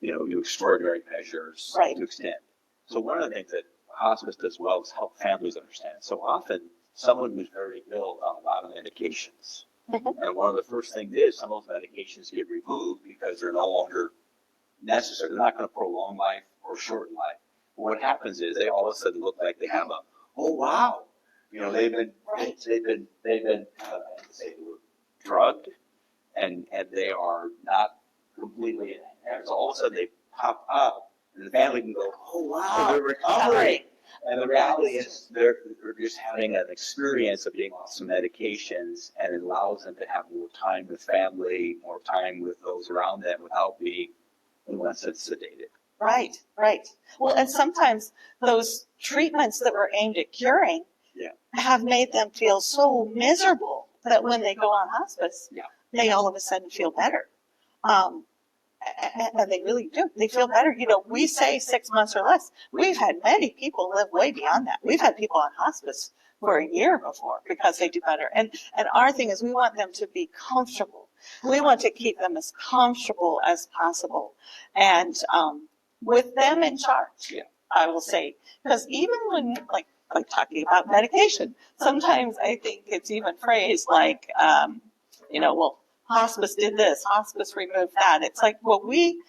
you know, do extraordinary measures Right. to extend. So one of the things that hospice does well is help families understand. So often someone who's very ill on a lot of medications, and one of the first things is some of those medications get removed because they're no longer necessary. They're not going to prolong life or shorten life. What happens is they all of a sudden look like they have oh wow, you know, they've been say the word drugged, and they are not completely in it. So all of a sudden they pop up, and the family can go, oh wow, they're recovering. And the reality is they're just having an experience of being off some medications, and it allows them to have more time with family, more time with those around them without being, in one sense, sedated. Right. Well, and sometimes those treatments that were aimed at curing have made them feel so miserable that when they go on hospice, they all of a sudden feel better. And they really do. They feel better. You know, we say 6 months or less. We've had many people live way beyond that. We've had people on hospice for a year before because they do better. And our thing is we want them to be comfortable. We want to keep them as comfortable as possible. And with them in charge, I will say, because even when like talking about medication, sometimes I think it's even phrased like, well, hospice did this, hospice removed that. It's like, well, we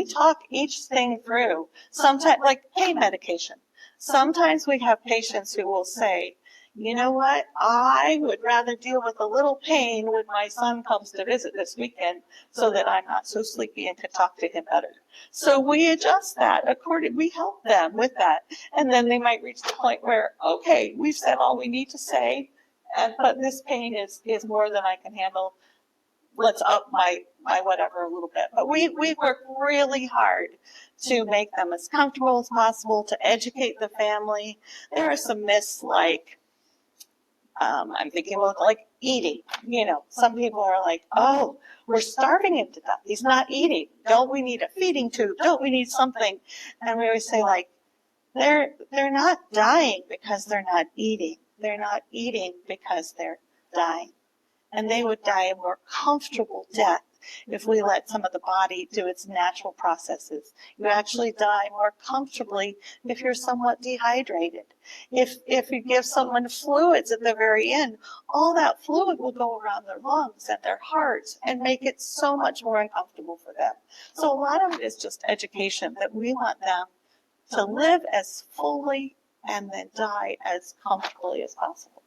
talk each thing through. Sometimes, like pain medication. Sometimes we have patients who will say, you know what, I would rather deal with a little pain when my son comes to visit this weekend so that I'm not so sleepy and can talk to him better. So we adjust that we help them with that. And then they might reach the point where, okay, we've said all we need to say, but this pain is more than I can handle. Let's up my whatever a little bit. But we work really hard to make them as comfortable as possible, to educate the family. There are some myths like, I'm thinking about like eating. You know, some people are like, oh, we're starving him to death. He's not eating. Don't we need a feeding tube? Don't we need something? And we always say like, they're not dying because they're not eating. They're not eating because they're dying. And they would die a more comfortable death if we let some of the body do its natural processes. You actually die more comfortably if you're somewhat dehydrated. If you give someone fluids at the very end, all that fluid will go around their lungs and their hearts and make it so much more uncomfortable for them. So a lot of it is just education that we want them to live as fully and then die as comfortably as possible.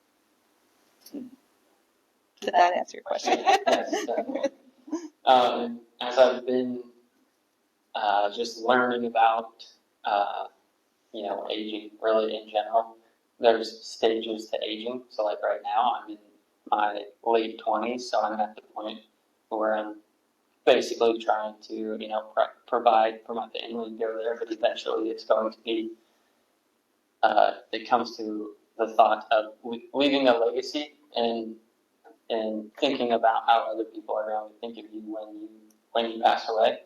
Did that answer your question? Yes, definitely. As I've been just learning about, aging really in general, there's stages to aging. So like right now, I'm in my late 20s, so I'm at the point where I'm basically trying to, you know, provide for my family and go there. But eventually, it's going to be. It comes to the thought of leaving a legacy and thinking about how other people are going to think of you when you pass away.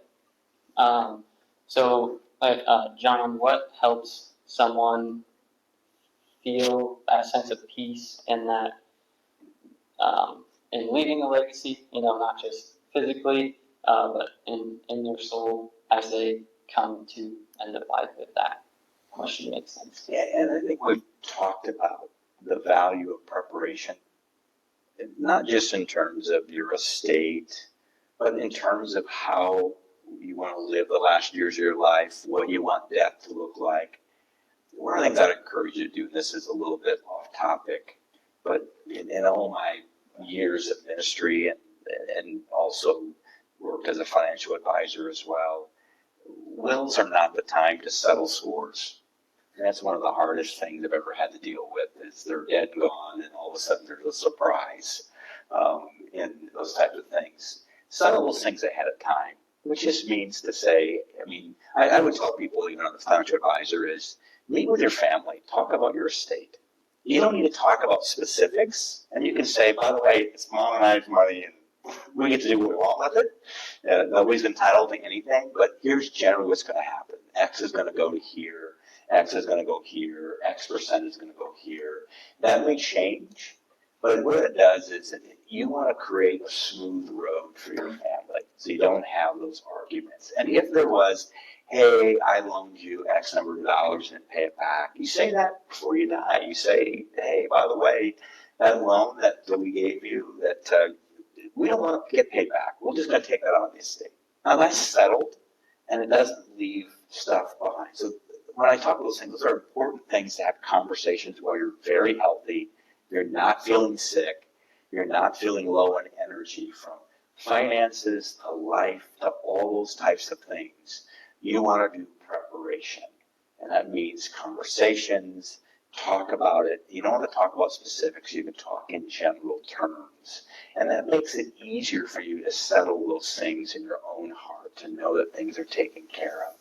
So, John, what helps someone feel that sense of peace and that in leaving a legacy, you know, not just physically, but in their soul as they come to end of life, if that question makes sense. Yeah, and I think we've talked about the value of preparation, not just in terms of your estate, but in terms of how you want to live the last years of your life, what you want death to look like. One of the things I'd encourage you to do, and this is a little bit off topic, but in all my years of ministry and also worked as a financial advisor as well, wills are not the time to settle scores. And that's one of the hardest things I've ever had to deal with is they're dead and gone, and all of a sudden there's a surprise in those types of things. Settle those things ahead of time, which just means to say, I mean, I would tell people, even on the financial advisor, is meet with your family, talk about your estate. You don't need to talk about specifics, and you can say, by the way, it's mom and I's money, and we get to do what we want with it. Nobody's entitled to anything, but here's generally what's going to happen. X is going to go to here. X is going to go here, X percent is going to go here. That may change, but what it does is you want to create a smooth road for your family so you don't have those arguments. And if there was, hey, I loaned you X number of dollars and pay it back, you say that before you die. You say, hey, by the way, that loan that we gave you, that we don't want to get paid back. We're just going to take that out of the estate. Now that's settled, and it doesn't leave stuff behind. So when I talk about those things, those are important things to have conversations while you're very healthy, you're not feeling sick, you're not feeling low in energy from finances to life to all those types of things. You want to do preparation, and that means conversations, talk about it. You don't have to talk about specifics, you can talk in general terms. And that makes it easier for you to settle those things in your own heart, to know that things are taken care of.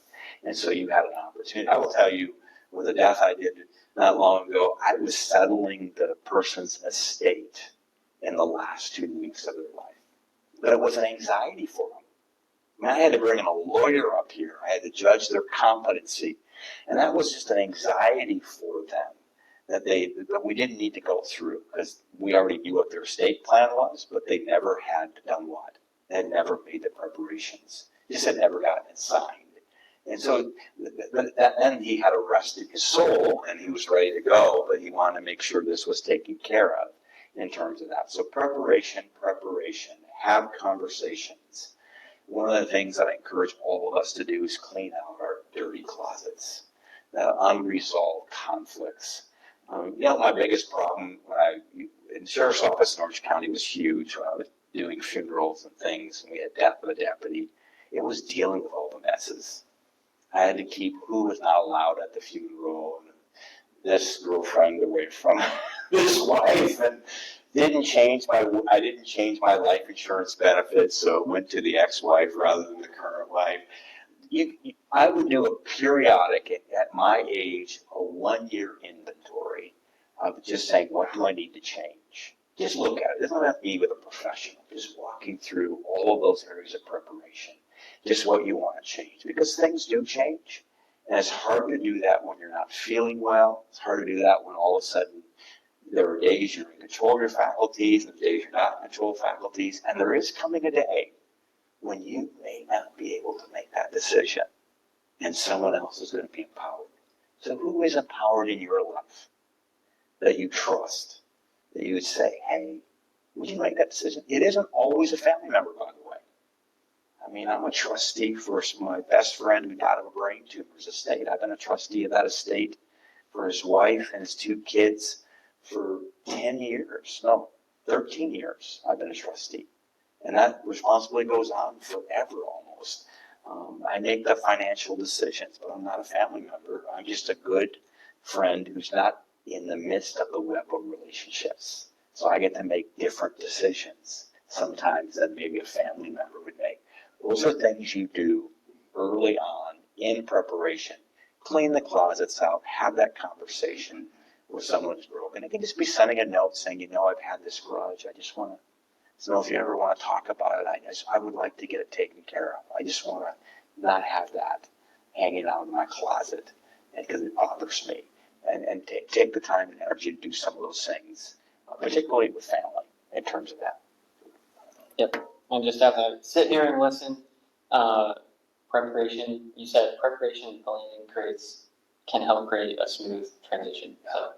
And so you had an opportunity. I will tell you, with a death I did not long ago, I was settling the person's estate in the last 2 weeks of their life. But it was an anxiety for them. I mean, I had to bring in a lawyer up here. I had to judge their competency. And that was just an anxiety for them that we didn't need to go through because we already knew what their estate plan was, but they never had done what? They had never made the preparations. Just had never gotten it signed. And so then he had arrested his soul and he was ready to go, but he wanted to make sure this was taken care of in terms of that. So preparation, have conversations. One of the things that I encourage all of us to do is clean out our dirty closets, the unresolved conflicts. My biggest problem in the sheriff's office in Orange County was huge when I was doing funerals and things, and we had death of a deputy. It was dealing with all the messes. I had to keep who was not allowed at the funeral, and this girlfriend away from this wife, and I didn't change my life insurance benefits, so it went to the ex-wife rather than the current wife. I would do a periodic, at my age, a 1-year inventory of just saying, what do I need to change? Just look at it. It doesn't have to be with a professional. Just walking through all of those areas of preparation. Just what you want to change. Because things do change. And it's hard to do that when you're not feeling well. It's hard to do that when all of a sudden there are days you're in control of your faculties and days you're not in control of faculties. And there is coming a day when you may not be able to make that decision. And someone else is going to be empowered. So who is empowered in your life that you trust? That you would say, hey, would you make that decision? It isn't always a family member, by the way. I mean, I'm a trustee for my best friend who died of a brain tumor's estate. I've been a trustee of that estate for his wife and his 2 kids for 13 years. I've been a trustee. And that responsibility goes on forever almost. I make the financial decisions, but I'm not a family member. I'm just a good friend who's not in the midst of the web of relationships. So I get to make different decisions sometimes than maybe a family member would make. Those are things you do early on in preparation. Clean the closets out, have that conversation with someone who's broken. It can just be sending a note saying, you know, I've had this grudge. I just want to know if you ever want to talk about it. I would like to get it taken care of. I just want to not have that hanging out in my closet because it bothers me. And take the time and energy to do some of those things, particularly with family, in terms of that. Yep. And just have to sit here and listen. Preparation, you said preparation and planning can help create a smooth transition. So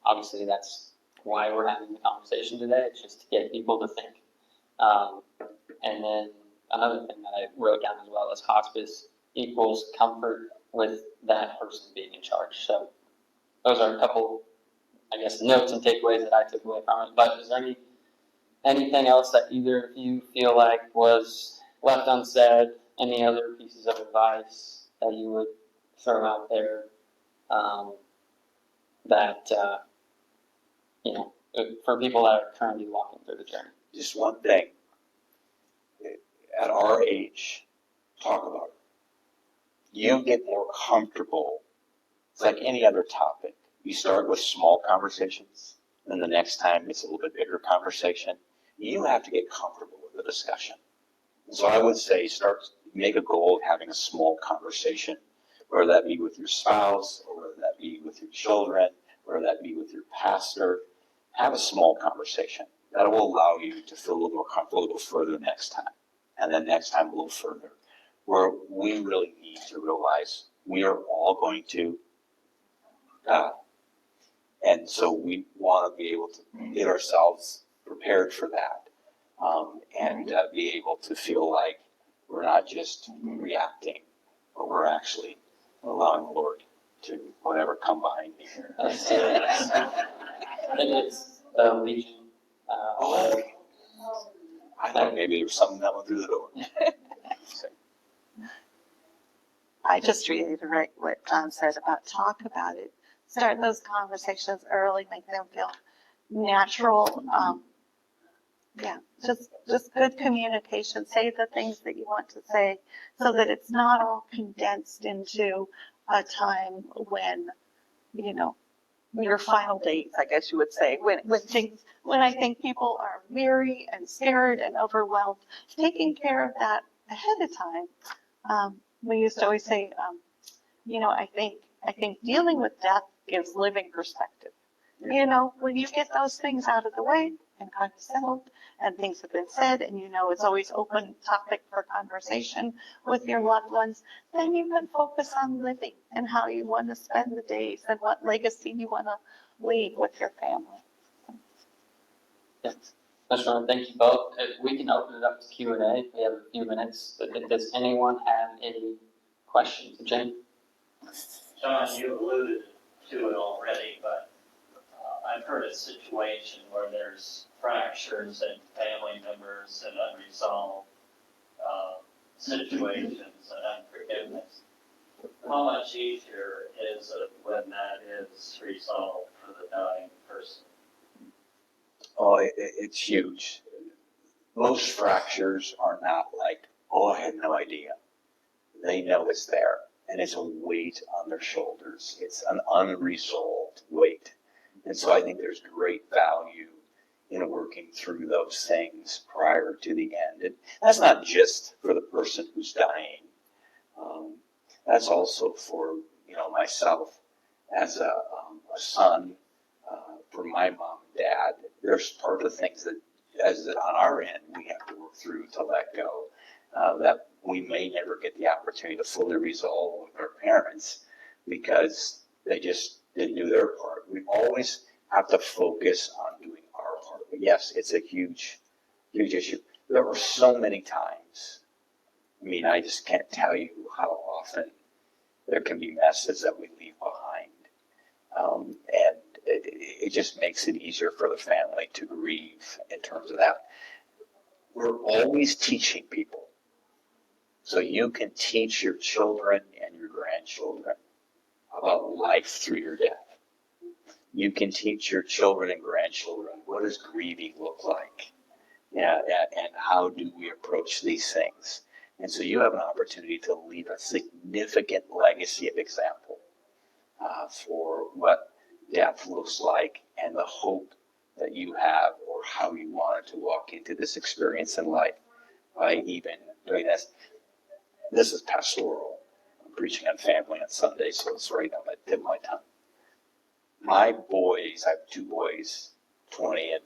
obviously that's why we're having the conversation today. It's just to get people to think. And then another thing that I wrote down as well is hospice equals comfort with that person being in charge. So those are a couple, I guess, notes and takeaways that I took away from it. But is there anything else that either of you feel like was left unsaid? Any other pieces of advice that you would throw out there that, for people that are currently walking through the journey? Just one thing. At our age, talk about it. You get more comfortable. It's like any other topic. You start with small conversations, and the next time it's a little bit bigger conversation. You have to get comfortable with the discussion. So I would say make a goal of having a small conversation, whether that be with your spouse, or whether that be with your children, whether that be with your pastor. Have a small conversation. That will allow you to feel a little more comfortable, a little further next time, and then next time a little further. Where we really need to realize we are all going to die. And so we want to be able to get ourselves prepared for that, and be able to feel like we're not just reacting, but we're actually allowing the Lord to whatever come behind me here. I think it's the Legion. I thought maybe there was something that went through the door. I just reiterate what John said about talk about it. Start those conversations early, make them feel natural. Just good communication. Say the things that you want to say so that it's not all condensed into a time when, your final days, I guess you would say, when I think people are weary and scared and overwhelmed, taking care of that ahead of time. We used to always say, I think dealing with death gives living perspective. When you get those things out of the way and kind of settled and things have been said and it's always open topic for conversation with your loved ones, then you can focus on living and how you want to spend the days and what legacy you want to leave with your family. Yes. That's thank you both. We can open it up to Q&A. We have a few minutes. Does anyone have any questions? Jim? John, you alluded to it already, but I've heard a situation where there's fractures in family members and unresolved situations and unforgiveness. How much easier is it when that is resolved for the dying person? Oh, it's huge. Most fractures are not like, oh, I had no idea. They know it's there, and it's a weight on their shoulders. It's an unresolved weight. And so I think there's great value in working through those things prior to the end. And that's not just for the person who's dying. That's also for, myself as a son, for my mom and dad. There's part of the things that, on our end, we have to work through to let go, that we may never get the opportunity to fully resolve with our parents because they just didn't do their part. We always have to focus on doing our part. But yes, it's a huge, huge issue. There were so many times. I just can't tell you how often there can be messes that we leave behind. And it just makes it easier for the family to grieve in terms of that. We're always teaching people. So you can teach your children and your grandchildren about life through your death. You can teach your children and grandchildren what does grieving look like, and how do we approach these things. And so you have an opportunity to leave a significant legacy of example for what death looks like and the hope that you have or how you wanted to walk into this experience in life by even doing this. This is pastoral. I'm preaching on family on Sunday, so it's right on the tip of my tongue. My boys, I have two boys, 20 and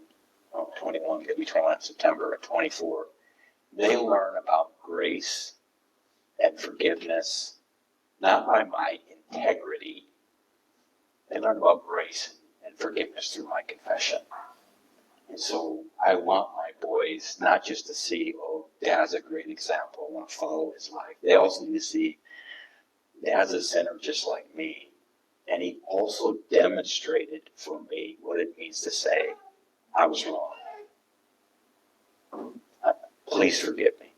21, going to be 21 in September, and 24. They learn about grace and forgiveness, not by my integrity. They learn about grace and forgiveness through my confession. And so I want my boys not just to see, oh, Dad's a great example, I want to follow his life. They also need to see Dad's a sinner just like me. And he also demonstrated for me what it means to say, I was wrong. Please forgive me.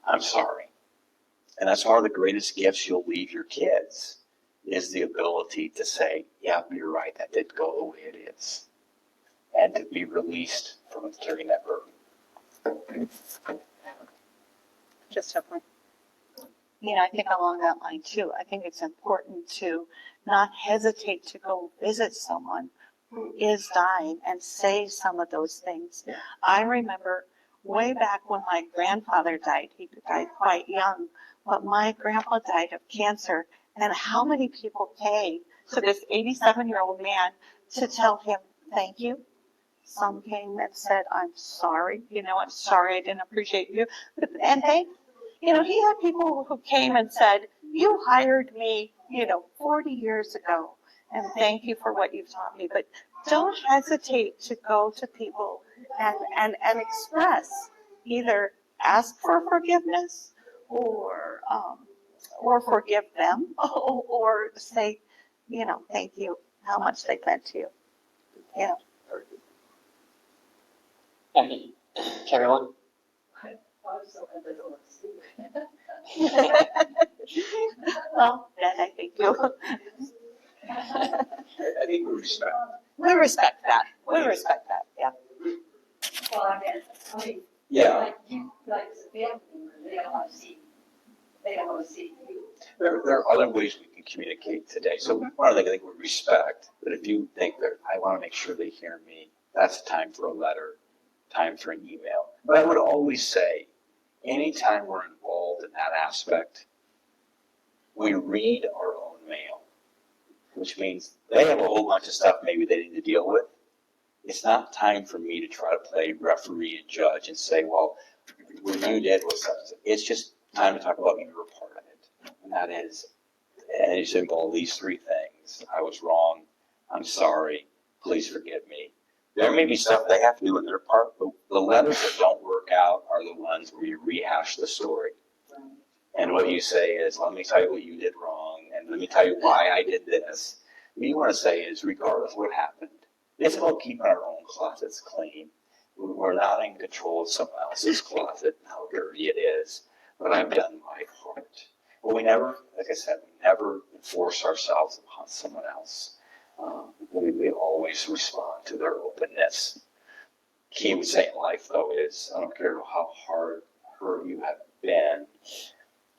I'm sorry. And that's one of the greatest gifts you'll leave your kids, is the ability to say, yeah, you're right, that didn't go the way it is. And to be released from carrying that burden. Just a point. I think along that line too, I think it's important to not hesitate to go visit someone who is dying and say some of those things. I remember way back when my grandfather died. He died quite young, but my grandpa died of cancer. And how many people came to this 87-year-old man to tell him thank you? Some came and said, I'm sorry. I'm sorry I didn't appreciate you. And he had people who came and said, you hired me, 40 years ago, and thank you for what you've taught me. But don't hesitate to go to people and express, either ask for forgiveness or forgive them or say, thank you, how much they meant to you. Carolyn? Well, then I think you. I think we respect. We respect that. Yeah. Well, I mean, Yeah. like the family member, they don't want to see you. There are other ways we can communicate today. So one of the things I think we respect, but if you think that I want to make sure they hear me, that's time for a letter, time for an email. But I would always say, anytime we're involved in that aspect, we read our own mail, which means they have a whole bunch of stuff maybe they need to deal with. It's not time for me to try to play referee and judge and say, well, what you did was something. It's just time to talk about your part of it. And that is, and it's involved these three things. I was wrong. I'm sorry. Please forgive me. There may be stuff they have to do in their part, but the letters that don't work out are the ones where you rehash the story. And what you say is, let me tell you what you did wrong, and let me tell you why I did this. What you want to say is, regardless of what happened, it's about keeping our own closets clean. We're not in control of someone else's closet and how dirty it is, but I've done my part. But we never, like I said, we never force ourselves upon someone else. We always respond to their openness. Key would say in life, though, is I don't care how hard hurt you have been,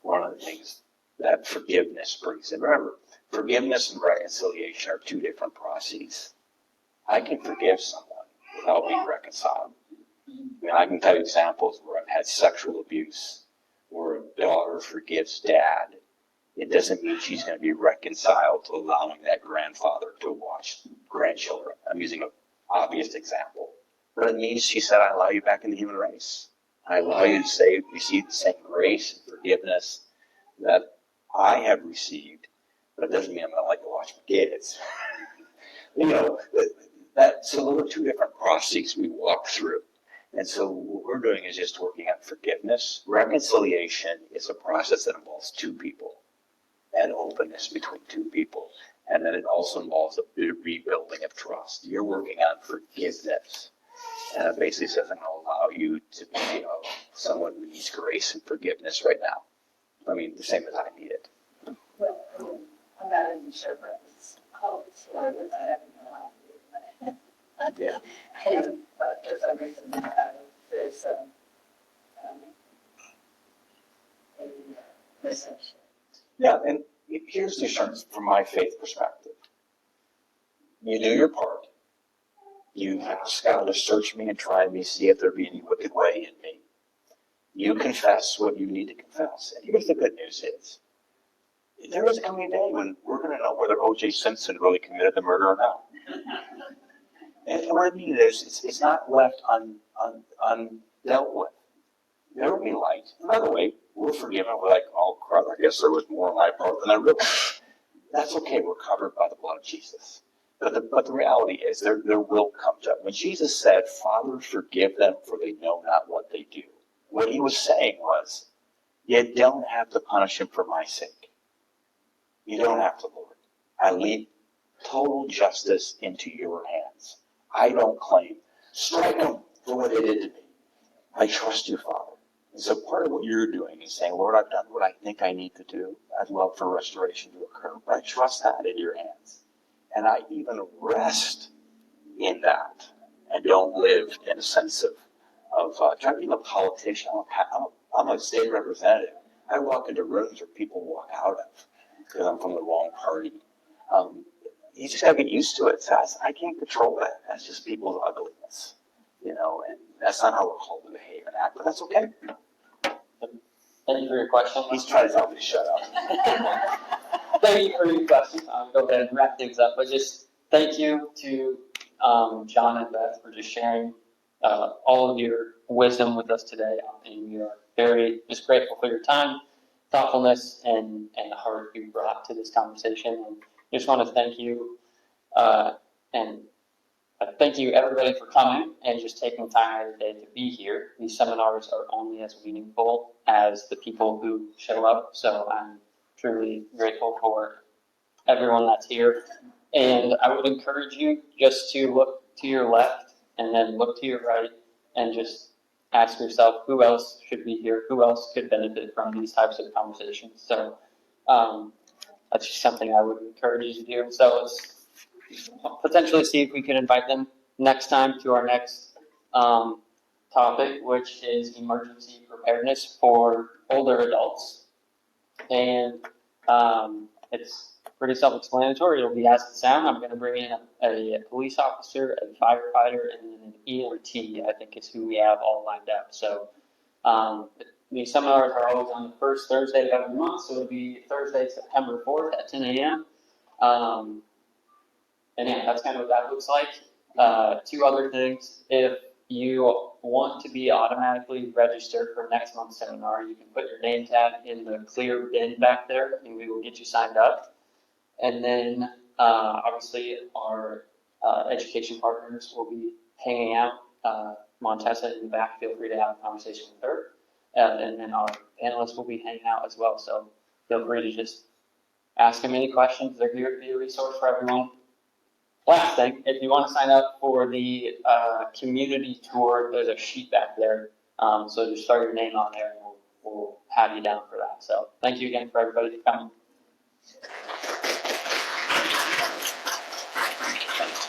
one of the things that forgiveness brings in. Remember, forgiveness and reconciliation are two different processes. I can forgive someone without being reconciled. I can tell you examples where I've had sexual abuse, where a daughter forgives dad. It doesn't mean she's going to be reconciled to allowing that grandfather to watch grandchildren. I'm using an obvious example. But it means she said, I allow you back in the human race. I allow you to receive the same grace and forgiveness that I have received. But it doesn't mean I'm going to like to watch my kids. So those are two different processes we walk through. And so what we're doing is just working on forgiveness. Reconciliation is a process that involves two people and openness between two people. And then it also involves a rebuilding of trust. You're working on forgiveness. And it basically says, I'm going to allow you to be someone who needs grace and forgiveness right now. I mean, the same as I need it. Well, I'm not in the show, but hope it's where it's at, Yeah. but for some reason, there's, a reception. Yeah, and here's the assurance from my faith perspective. You do your part. You ask God to search me and try me, see if there be any wicked way in me. You confess what you need to confess. And here's the good news is, there is coming a day when we're going to know whether O.J. Simpson really committed the murder or not. And what I mean is, it's not left undealt with. There will be light. And by the way, we're forgiven. We're like, oh crap, I guess there was more on my part than I realized. That's okay. We're covered by the blood of Jesus. But the reality is, there will come judgment. When Jesus said, Father, forgive them, for they know not what they do, what he was saying was, you don't have to punish him for my sake. You don't have to, Lord. I leave total justice into your hands. I don't claim, strike them for what they did to me. I trust you, Father. And so part of what you're doing is saying, Lord, I've done what I think I need to do. I'd love for restoration to occur, but I trust that in your hands. And I even rest in that and don't live in a sense of trying to be a politician. I'm a state representative. I walk into rooms where people walk out of because I'm from the wrong party. You just got to get used to it. So I can't control that. That's just people's ugliness, and that's not how we're called to behave and act, but that's okay. Thank you for your question. He's trying to tell me to shut up. Thank you for your question. I'll go ahead and wrap things up, but just thank you to John and Beth for just sharing all of your wisdom with us today. And we are very just grateful for your time, thoughtfulness, and the heart you brought to this conversation. And just want to thank you and thank you everybody for coming and just taking time out of the day to be here. These seminars are only as meaningful as the people who show up. So I'm truly grateful for everyone that's here. And I would encourage you just to look to your left and then look to your right and just ask yourself who else should be here, who else could benefit from these types of conversations. So that's just something I would encourage you to do. So let's potentially see if we can invite them next time to our next topic, which is emergency preparedness for older adults. And it's pretty self-explanatory. It'll be as it sounds. I'm going to bring in a police officer, a firefighter, and then an EMT, I think is who we have all lined up. So these seminars are always on the first Thursday of every month, so it'll be Thursday, September 4th at 10 a.m. And yeah, that's kind of what that looks like. Two other things. If you want to be automatically registered for next month's seminar, you can put your name tag in the clear bin back there, and we will get you signed up. And then, obviously, our education partners will be hanging out. Montessa in the back, feel free to have a conversation with her. And then our panelists will be hanging out as well. So feel free to just ask them any questions. They're here to be a resource for everyone. Last thing, if you want to sign up for the community tour, there's a sheet back there. So just start your name on there and we'll have you down for that. So thank you again for everybody coming.